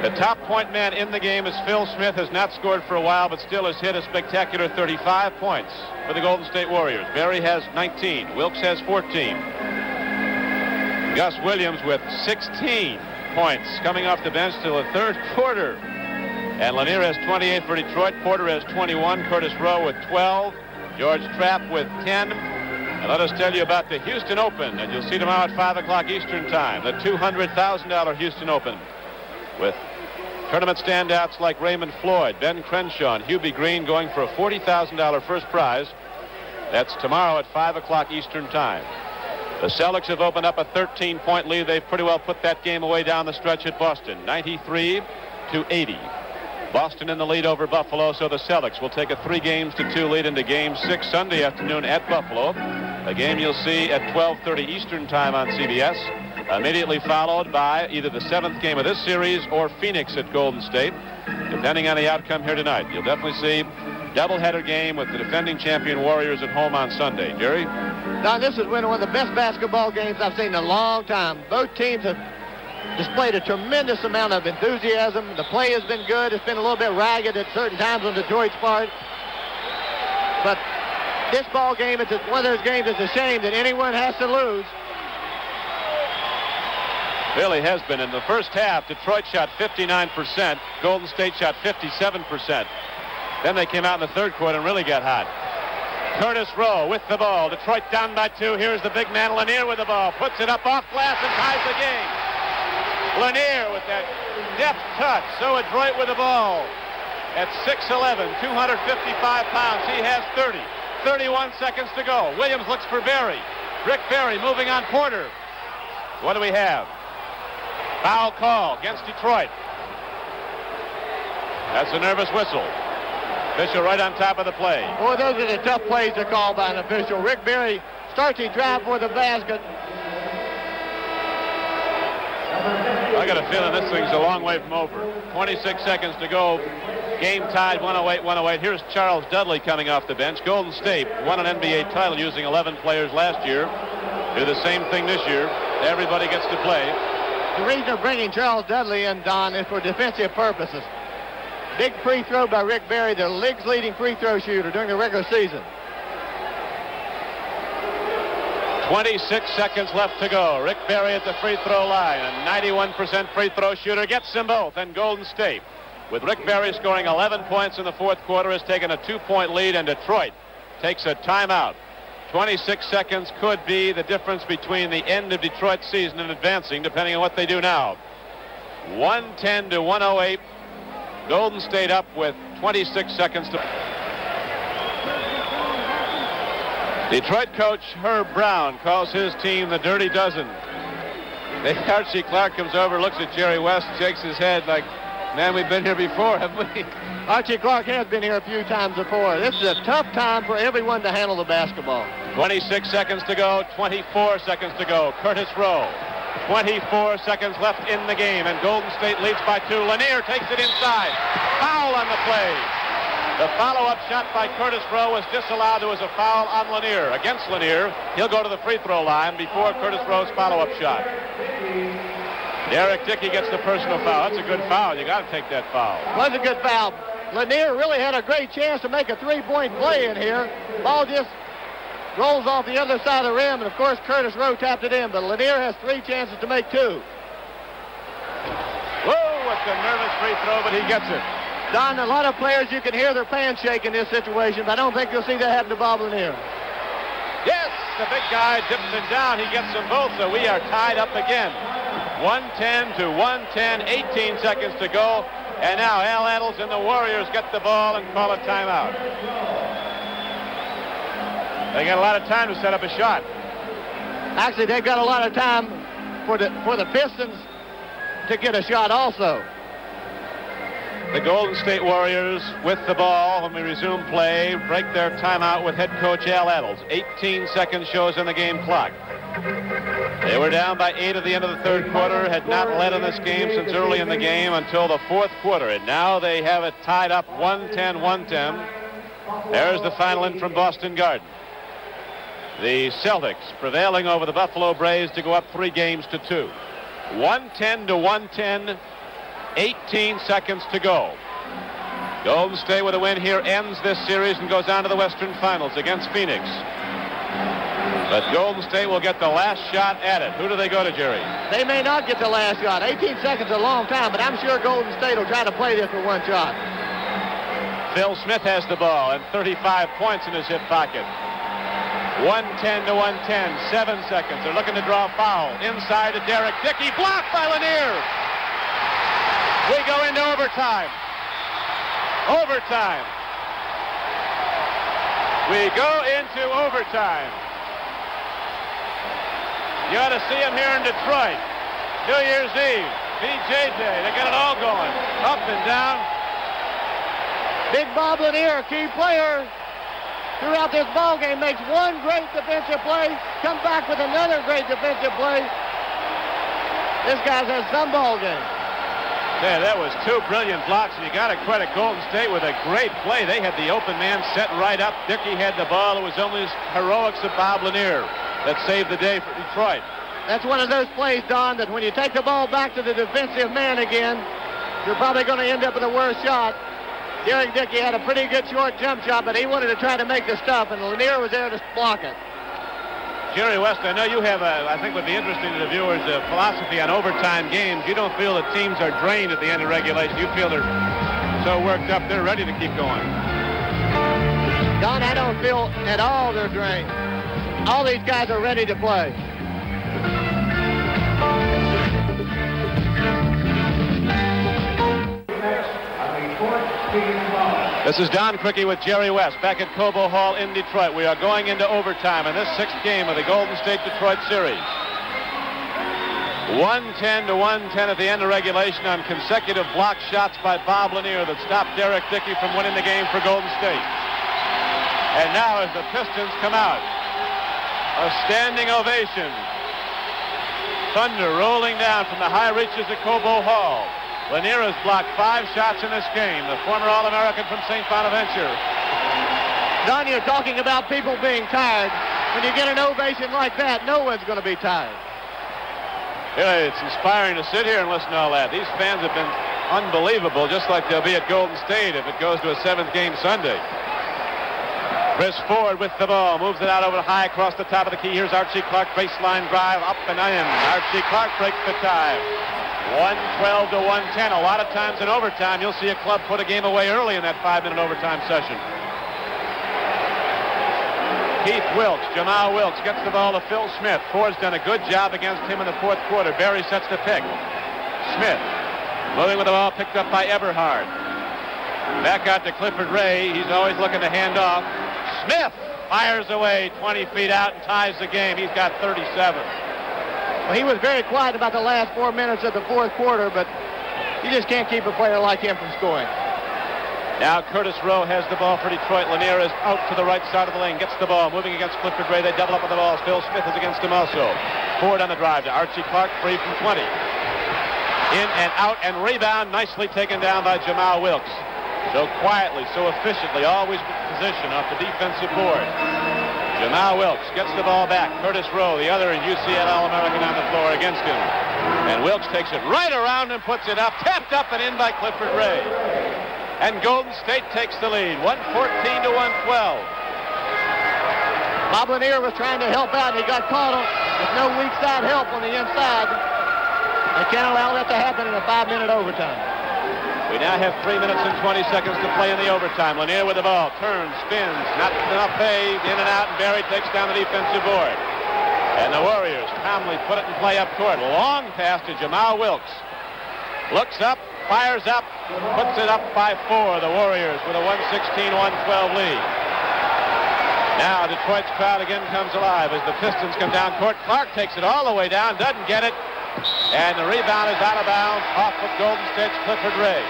The top point man in the game is Phil Smith. Has not scored for a while, but still has hit a spectacular 35 points for the Golden State Warriors. Barry has 19. Wilkes has 14. Gus Williams with 16 points coming off the bench till the third quarter. And Lanier has 28 for Detroit. Porter has 21. Curtis Rowe with 12. George Trapp with 10. And let us tell you about the Houston Open. And you'll see tomorrow at 5 o'clock Eastern Time. The $200,000 Houston Open with tournament standouts like Raymond Floyd, Ben Crenshaw, and Hubie Green going for a $40,000 first prize. That's tomorrow at 5 o'clock Eastern Time. The Celtics have opened up a 13-point lead. They've pretty well put that game away down the stretch at Boston, 93 to 80. Boston in the lead over Buffalo, so the Celtics will take a 3-2 lead into Game 6 Sunday afternoon at Buffalo. A game you'll see at 12:30 Eastern Time on CBS. Immediately followed by either the 7th game of this series or Phoenix at Golden State, depending on the outcome here tonight. You'll definitely see doubleheader game with the defending champion Warriors at home on Sunday. Jerry? Don, this has been one of the best basketball games I've seen in a long time. Both teams have displayed a tremendous amount of enthusiasm. The play has been good. It's been a little bit ragged at certain times on Detroit's part. But this ball game is one of those games that's a shame that anyone has to lose. Really has been. In the first half, Detroit shot 59%. Golden State shot 57%. Then they came out in the third quarter and really got hot. Curtis Rowe with the ball. Detroit down by 2. Here's the big man Lanier with the ball. Puts it up off glass and ties the game. Lanier with that deft touch. So adroit with the ball. At 6'11", 255 pounds. He has 30. 31 seconds to go. Williams looks for Berry. Rick Berry moving on Porter. What do we have? Foul call against Detroit. That's a nervous whistle. Official right on top of the play. Boy, those are the tough plays to call by an official. Rick Berry starts his drive for the basket. I got a feeling this thing's a long way from over. 26 seconds to go. Game tied 108-108. Here's Charles Dudley coming off the bench. Golden State won an NBA title using 11 players last year. Do the same thing this year. Everybody gets to play. The reason of bringing Charles Dudley in, Don, is for defensive purposes. Big free throw by Rick Berry, the league's leading free throw shooter during the regular season. 26 seconds left to go. Rick Berry at the free throw line. A 91% free throw shooter gets them both. And Golden State, with Rick Berry scoring 11 points in the fourth quarter, has taken a 2-point lead, and Detroit takes a timeout. 26 seconds could be the difference between the end of Detroit's season and advancing, depending on what they do now. 110 to 108. Golden State up with 26 seconds to... Detroit coach Herb Brown calls his team the Dirty Dozen. Archie Clark comes over, looks at Jerry West, shakes his head like, man, we've been here before, haven't we? Archie Clark has been here a few times before. This is a tough time for everyone to handle the basketball. 26 seconds to go, 24 seconds to go. Curtis Rowe. 24 seconds left in the game, and Golden State leads by 2. Lanier takes it inside. Foul on the play. The follow-up shot by Curtis Rowe was disallowed. There was a foul on Lanier. Against Lanier, he'll go to the free throw line before Curtis Rowe's follow-up shot. Derek Dickey gets the personal foul. That's a good foul. You got to take that foul. Was a good foul. Lanier really had a great chance to make a 3-point play in here. Ball just rolls off the other side of the rim, and of course Curtis Rowe tapped it in, but Lanier has 3 chances to make 2. Whoa, what's a nervous free throw, but he gets it. Don, a lot of players, you can hear their pants shake in this situation, but I don't think you'll see that happen to Bob Lanier. Yes, the big guy dips it down. He gets them both, so we are tied up again. 110 to 110, 18 seconds to go, and now Al Attles and the Warriors get the ball and call a timeout. They got a lot of time to set up a shot. Actually, they've got a lot of time for the Pistons to get a shot also. The Golden State Warriors with the ball when we resume play break their timeout with head coach Al Attles. 18 seconds shows in the game clock. They were down by 8 at the end of the third quarter, had not led in this game since early in the game until the fourth quarter, and now they have it tied up 110-110. There's the final in from Boston Garden. The Celtics prevailing over the Buffalo Braves to go up 3 games to 2. 110-110, 18 seconds to go. Golden State with a win here ends this series and goes on to the Western Finals against Phoenix. But Golden State will get the last shot at it. Who do they go to, Jerry? They may not get the last shot. 18 seconds is a long time, but I'm sure Golden State will try to play this for one shot. Phil Smith has the ball and 35 points in his hip pocket. 110-110, 7 seconds. They're looking to draw a foul. Inside to Derek Dickey, blocked by Lanier. We go into overtime. Overtime. We go into overtime. You ought to see him here in Detroit. New Year's Eve, BJJ, they got it all going. Up and down. Big Bob Lanier, key player throughout this ball game, makes one great defensive play, comes back with another great defensive play. This guy's had some ball game. Yeah, that was 2 brilliant blocks, and you got to credit Golden State with a great play. They had the open man set right up. Dickey had the ball. It was only heroics of Bob Lanier that saved the day for Detroit. That's one of those plays, Don, that when you take the ball back to the defensive man again, you're probably going to end up with a worse shot. Derek Dickey had a pretty good short jump shot, but he wanted to try to make the stuff, and Lanier was there to block it. Jerry West, I know you have I think would be interesting to the viewers, a philosophy on overtime games. You don't feel that teams are drained at the end of regulation. You feel they're so worked up, they're ready to keep going. Don, I don't feel at all they're drained. All these guys are ready to play. This is Don Crickey with Jerry West back at Cobo Hall in Detroit. We are going into overtime in this 6th game of the Golden State-Detroit series. 110-110 at the end of regulation on consecutive block shots by Bob Lanier that stopped Derek Dickey from winning the game for Golden State. And now as the Pistons come out, a standing ovation. Thunder rolling down from the high reaches of Cobo Hall. Lanier has blocked 5 shots in this game, the former All-American from St. Bonaventure. Don, you're talking about people being tired. When you get an ovation like that, no one's going to be tired. Yeah, it's inspiring to sit here and listen to all that. These fans have been unbelievable, just like they'll be at Golden State if it goes to a 7th game Sunday. Chris Ford with the ball, moves it out over high across the top of the key. Here's Archie Clark, baseline drive, up and in. Archie Clark breaks the tie. 112-110. A lot of times in overtime, you'll see a club put a game away early in that 5-minute overtime session. Keith Wilkes, Jamal Wilkes gets the ball to Phil Smith. Ford's done a good job against him in the 4th quarter. Barry sets the pick. Smith moving with the ball, picked up by Eberhard. Back out to Clifford Ray. He's always looking to hand off. Smith fires away 20 feet out and ties the game. He's got 37. Well, he was very quiet about the last 4 minutes of the 4th quarter, but you just can't keep a player like him from scoring. Now Curtis Rowe has the ball for Detroit. Lanier is out to the right side of the lane, gets the ball, moving against Clifford Ray. They double up with the ball. Phil Smith is against him also. Ford on the drive to Archie Clark, free from 20. In and out and rebound, nicely taken down by Jamal Wilkes. So quietly, so efficiently, always with position off the defensive board. Jamal Wilkes gets the ball back. Curtis Rowe, the other UCL All-American on the floor against him. And Wilkes takes it right around and puts it up. Tapped up and in by Clifford Ray. And Golden State takes the lead, 114-112. Bob Lanier was trying to help out, and he got caught with no weak side help on the inside. They can't allow that to happen in a 5-minute overtime. We now have 3 minutes and 20 seconds to play in the overtime. Lanier with the ball, turns, spins, not enough pay, in and out, and Barry takes down the defensive board. And the Warriors calmly put it in play up court. Long pass to Jamal Wilkes. Looks up, fires up, puts it up by 4. The Warriors with a 116-112 lead. Now Detroit's crowd again comes alive as the Pistons come down court. Clark takes it all the way down, doesn't get it. And the rebound is out of bounds off of Golden State's Clifford Ray.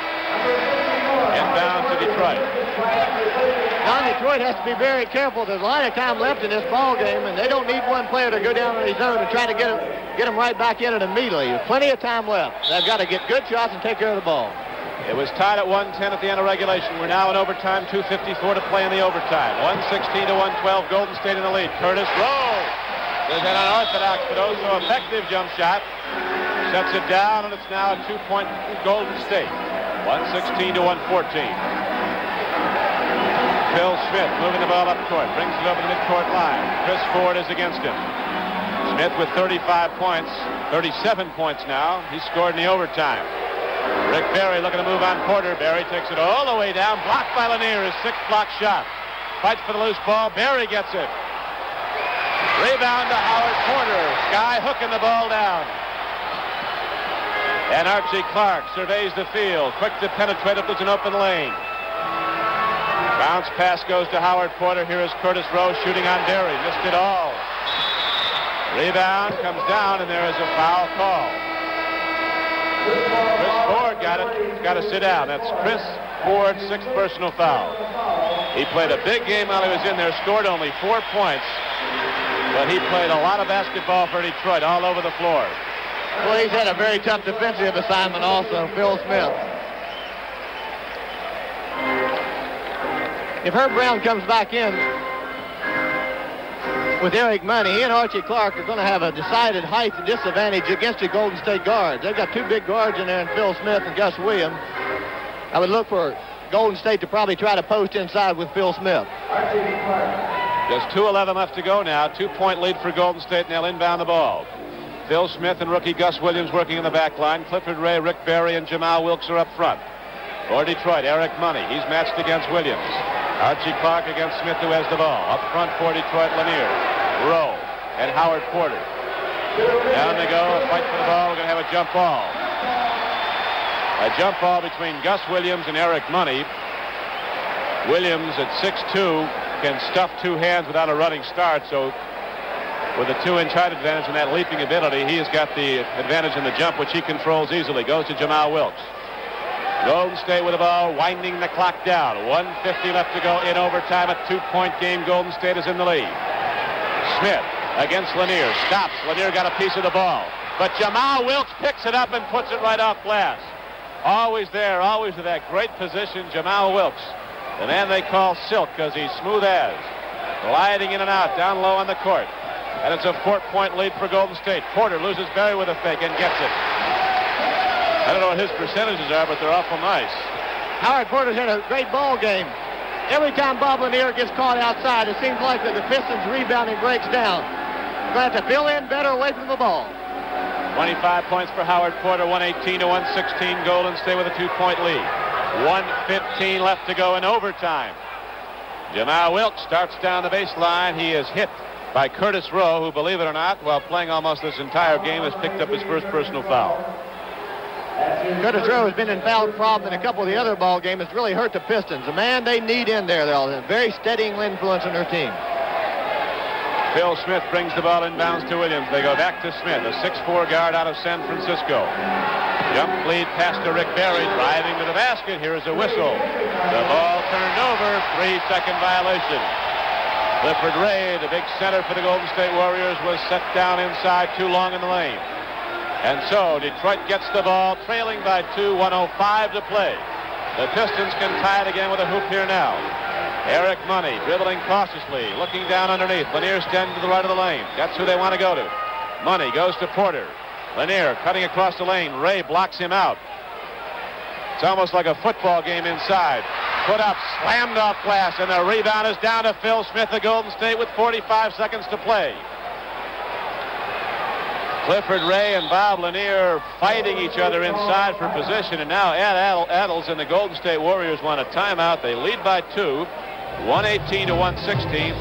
Inbound to Detroit. Now Detroit has to be very careful. There's a lot of time left in this ball game, and they don't need one player to go down in his zone and try to get him right back in it immediately. There's plenty of time left. They've got to get good shots and take care of the ball. It was tied at 110 at the end of regulation. We're now in overtime, 2:54 to play in the overtime. 116 to 112, Golden State in the lead. Curtis Rowe. There's an unorthodox but also effective jump shot. Sets it down, and it's now a 2-point Golden State. 116 to 114. Phil Smith moving the ball up court, brings it over the midcourt line. Chris Ford is against him. Smith with 35 points, 37 points now. He scored in the overtime. Rick Barry looking to move on Porter. Barry takes it all the way down, blocked by Lanier, his sixth block shot. Fights for the loose ball. Barry gets it. Rebound to Howard Porter. Sky hooking the ball down. And Archie Clark surveys the field. Quick to penetrate if there's an open lane. Bounce pass goes to Howard Porter. Here is Curtis Rowe shooting on Barry. Missed it all. Rebound comes down, and there is a foul call. Chris Ford got it. He's got to sit down. That's Chris Ford's sixth personal foul. He played a big game while he was in there, scored only 4 points, but he played a lot of basketball for Detroit all over the floor. Well, he's had a very tough defensive assignment also, Phil Smith. If Herb Brown comes back in with Eric Money, he and Archie Clark are going to have a decided height disadvantage against the Golden State guards. They've got two big guards in there in Phil Smith and Gus Williams. I would look for Golden State to probably try to post inside with Phil Smith. Just 2:11 left to go now. 2-point lead for Golden State, and they'll inbound the ball. Phil Smith and rookie Gus Williams working in the back line. Clifford Ray, Rick Barry, and Jamal Wilkes are up front. For Detroit, Eric Money. He's matched against Williams. Archie Clark against Smith, who has the ball. Up front for Detroit, Lanier, Rowe, and Howard Porter. Down they go. A fight for the ball. We're going to have a jump ball. A jump ball between Gus Williams and Eric Money. Williams at 6'2" can stuff two hands without a running start, so with a 2-inch height advantage and that leaping ability, he has got the advantage in the jump, which he controls easily. Goes to Jamal Wilkes. Golden State with the ball, winding the clock down. 1:50 left to go in overtime. A 2-point game. Golden State is in the lead. Smith against Lanier. Stops. Lanier got a piece of the ball. But Jamal Wilkes picks it up and puts it right off glass. Always there, always in that great position, Jamal Wilkes. The man they call Silk because he's smooth as. Gliding in and out, down low on the court. And it's a 4-point lead for Golden State. Porter loses Barry with a fake and gets it. I don't know what his percentages are, but they're awful nice. Howard Porter's had a great ball game. Every time Bob Lanier gets caught outside, it seems like that the Pistons rebounding breaks down. Going to have to fill in better away from the ball. 25 points for Howard Porter, 118 to 116. Golden State with a 2-point lead. 1:15 left to go in overtime. Jamal Wilkes starts down the baseline. He is hit by Curtis Rowe, who, believe it or not, while playing almost this entire game, has picked up his first personal foul. Curtis Rowe has been in foul problem in a couple of the other ball games. It's really hurt the Pistons. The man they need in there, they're a very steadying influence on their team. Phil Smith brings the ball inbounds to Williams. They go back to Smith, a 6'4" guard out of San Francisco. Jump lead pass to Rick Barry, driving to the basket. Here is a whistle. The ball turned over, 3-second violation. Clifford Ray, the big center for the Golden State Warriors, was set down inside too long in the lane. And so Detroit gets the ball, trailing by 2, 1:05 to play. The Pistons can tie it again with a hoop here now. Eric Money dribbling cautiously, looking down underneath. Lanier standing to the right of the lane. That's who they want to go to. Money goes to Porter. Lanier cutting across the lane. Ray blocks him out. It's almost like a football game inside. Put up, slammed off glass, and the rebound is down to Phil Smith of Golden State with 45 seconds to play. Clifford Ray and Bob Lanier fighting each other inside for position, and now Ed Adels and the Golden State Warriors want a timeout. They lead by 2, 118 to 116,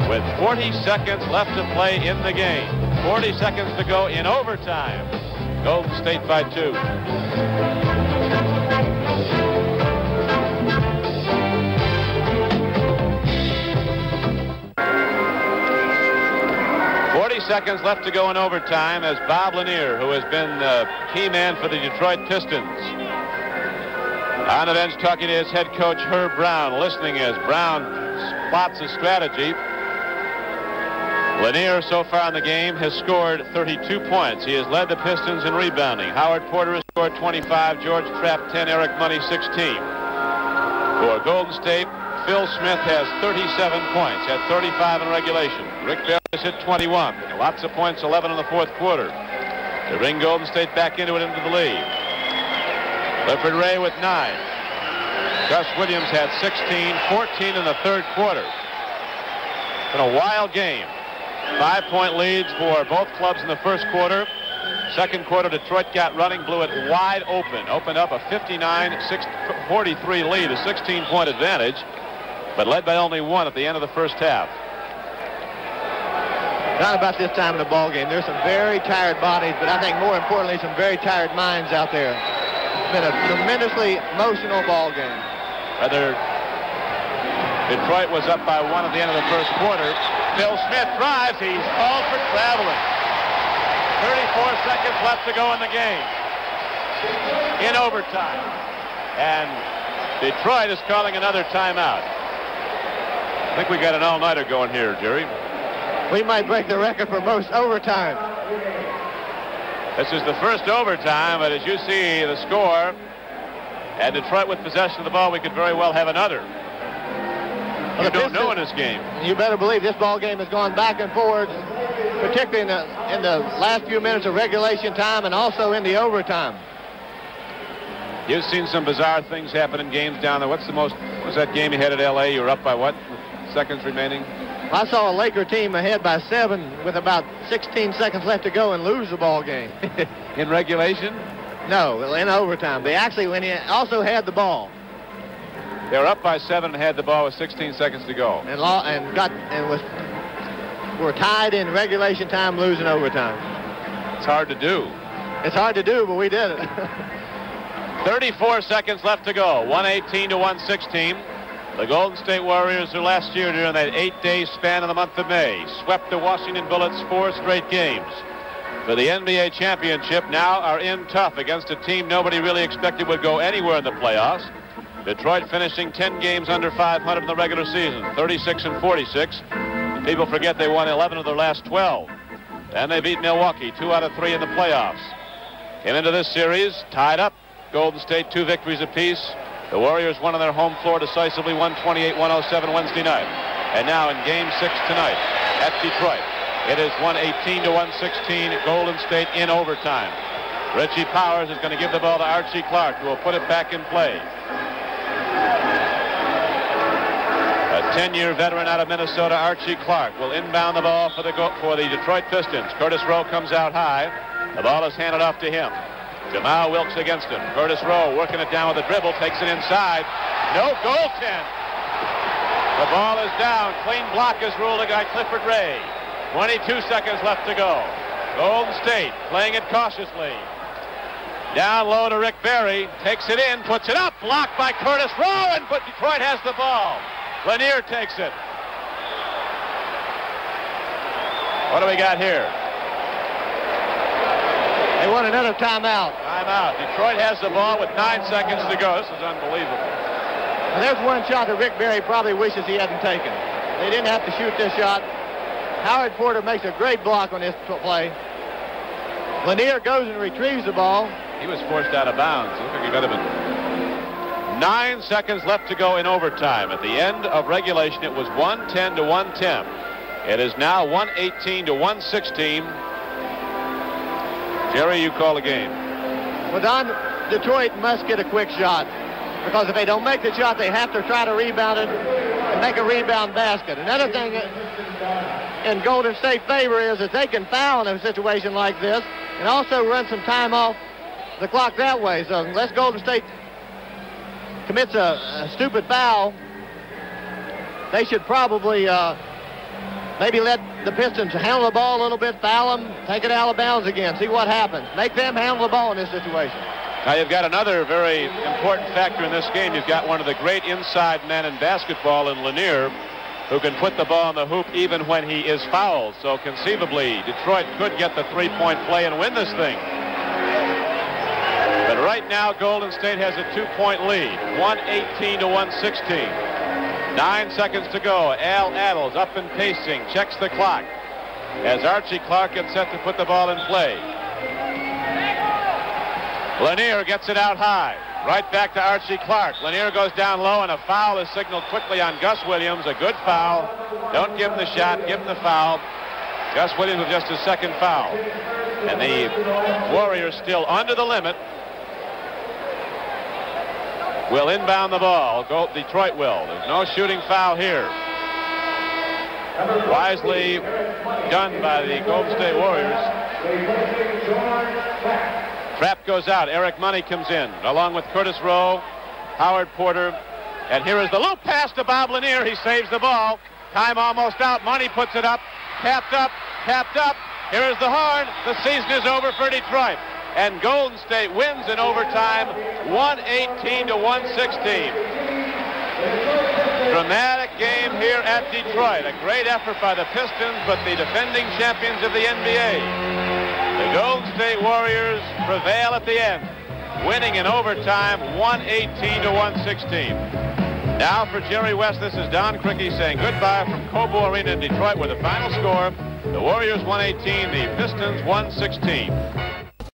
with 40 seconds left to play in the game. 40 seconds to go in overtime. Golden State by 2. 40 seconds left to go in overtime as Bob Lanier, who has been the key man for the Detroit Pistons, On the bench talking to his head coach Herb Brown, listening as Brown plots a strategy. Lanier so far in the game has scored 32 points. He has led the Pistons in rebounding. Howard Porter has scored 25, George Trapp 10, Eric Money 16. For Golden State, Phil Smith has 37 points, had 35 in regulation. Rick Barry has hit 21. Lots of points, 11 in the fourth quarter, to bring Golden State back into it, into the lead. Clifford Ray with 9. Gus Williams had 16, 14 in the third quarter. It's been a wild game. 5-point leads for both clubs in the first quarter. Second quarter, Detroit got running, blew it wide open. Opened up a 59-43 lead, a 16-point advantage, but led by only 1 at the end of the first half. Not about this time in the ball game. There's some very tired bodies, but I think more importantly, some very tired minds out there. It's been a tremendously emotional ball game. Whether Detroit was up by 1 at the end of the first quarter. Phil Smith drives. He's called for traveling. 34 seconds left to go in the game. In overtime. And Detroit is calling another timeout. I think we got an all-nighter going here, Jerry. We might break the record for most overtime. This is the first overtime, but as you see the score, and Detroit with possession of the ball, we could very well have another. You don't know in this game. You better believe this ball game has gone back and forth, particularly in the last few minutes of regulation time and also in the overtime. You've seen some bizarre things happen in games down there. What was that game you had at L.A.? You were up by what? Seconds remaining? I saw a Laker team ahead by 7 with about 16 seconds left to go and lose the ball game. In regulation? No, in overtime. They actually also had the ball. They were up by 7 and had the ball with 16 seconds to go. Were tied in regulation time, losing overtime. It's hard to do. It's hard to do, but we did it. 34 seconds left to go. 118 to 116. The Golden State Warriors, who last year during that 8-day span in the month of May swept the Washington Bullets 4 straight games for the NBA championship, now are in tough against a team nobody really expected would go anywhere in the playoffs. Detroit finishing 10 games under 500 in the regular season, 36-46. People forget they won 11 of their last 12. And they beat Milwaukee 2 out of 3 in the playoffs. Came into this series tied up. Golden State 2 victories apiece. The Warriors won on their home floor decisively, 128-107 Wednesday night. And now in Game 6 tonight at Detroit, it is 118 to 116, Golden State in overtime. Richie Powers is going to give the ball to Archie Clark, who will put it back in play. A 10-year veteran out of Minnesota, Archie Clark, will inbound the ball for the Detroit Pistons. Curtis Rowe comes out high. The ball is handed off to him. Jamal Wilkes against him. Curtis Rowe working it down with a dribble, takes it inside. No goaltend. The ball is down. Clean block is ruled by Clifford Ray. 22 seconds left to go. Golden State playing it cautiously. Down low to Rick Barry. Takes it in, puts it up. Blocked by Curtis Rowe, but Detroit has the ball. Lanier takes it. What do we got here? They want another timeout. Timeout. Detroit has the ball with 9 seconds to go. This is unbelievable. And there's one shot that Rick Barry probably wishes he hadn't taken. They didn't have to shoot this shot. Howard Porter makes a great block on this play. Lanier goes and retrieves the ball. He was forced out of bounds. It looked like he got him in. 9 seconds left to go in overtime. At the end of regulation, it was 110 to 110. It is now 118 to 116. Jerry, you call the game. Well, Don, Detroit must get a quick shot, because if they don't make the shot, they have to try to rebound it and make a rebound basket. Another thing in Golden State favor is that they can foul in a situation like this and also run some time off the clock that way. So unless Golden State commits a stupid foul, they should probably maybe let the Pistons handle the ball a little bit, foul them, take it out of bounds again, see what happens. Make them handle the ball in this situation. Now you've got another very important factor in this game. You've got one of the great inside men in basketball in Lanier, who can put the ball in the hoop even when he is fouled. So conceivably, Detroit could get the three-point play and win this thing. But Right now, Golden State has a 2-point lead, 118 to 116. 9 seconds to go. Al Attles up and pacing, checks the clock as Archie Clark gets set to put the ball in play. Lanier gets it out high. Right back to Archie Clark. Lanier goes down low, and a foul is signaled quickly on Gus Williams. A good foul. Don't give him the shot, give him the foul. Gus Williams with just his second foul. And the Warriors still under the limit. Will inbound the ball. Detroit will. There's no shooting foul here. Wisely done by the Golden State Warriors. Trap goes out. Eric Money comes in, along with Curtis Rowe, Howard Porter. And here is the loop pass to Bob Lanier. He saves the ball. Time almost out. Money puts it up. Tapped up. Tapped up. Here is the horn. The season is over for Detroit. And Golden State wins in overtime, 118 to 116. Dramatic game here at Detroit. A great effort by the Pistons, but the defending champions of the NBA. The Golden State Warriors prevail at the end, winning in overtime, 118 to 116. Now for Jerry West, this is Don Criqui saying goodbye from Cobo Arena in Detroit, with the final score: the Warriors 118, the Pistons 116.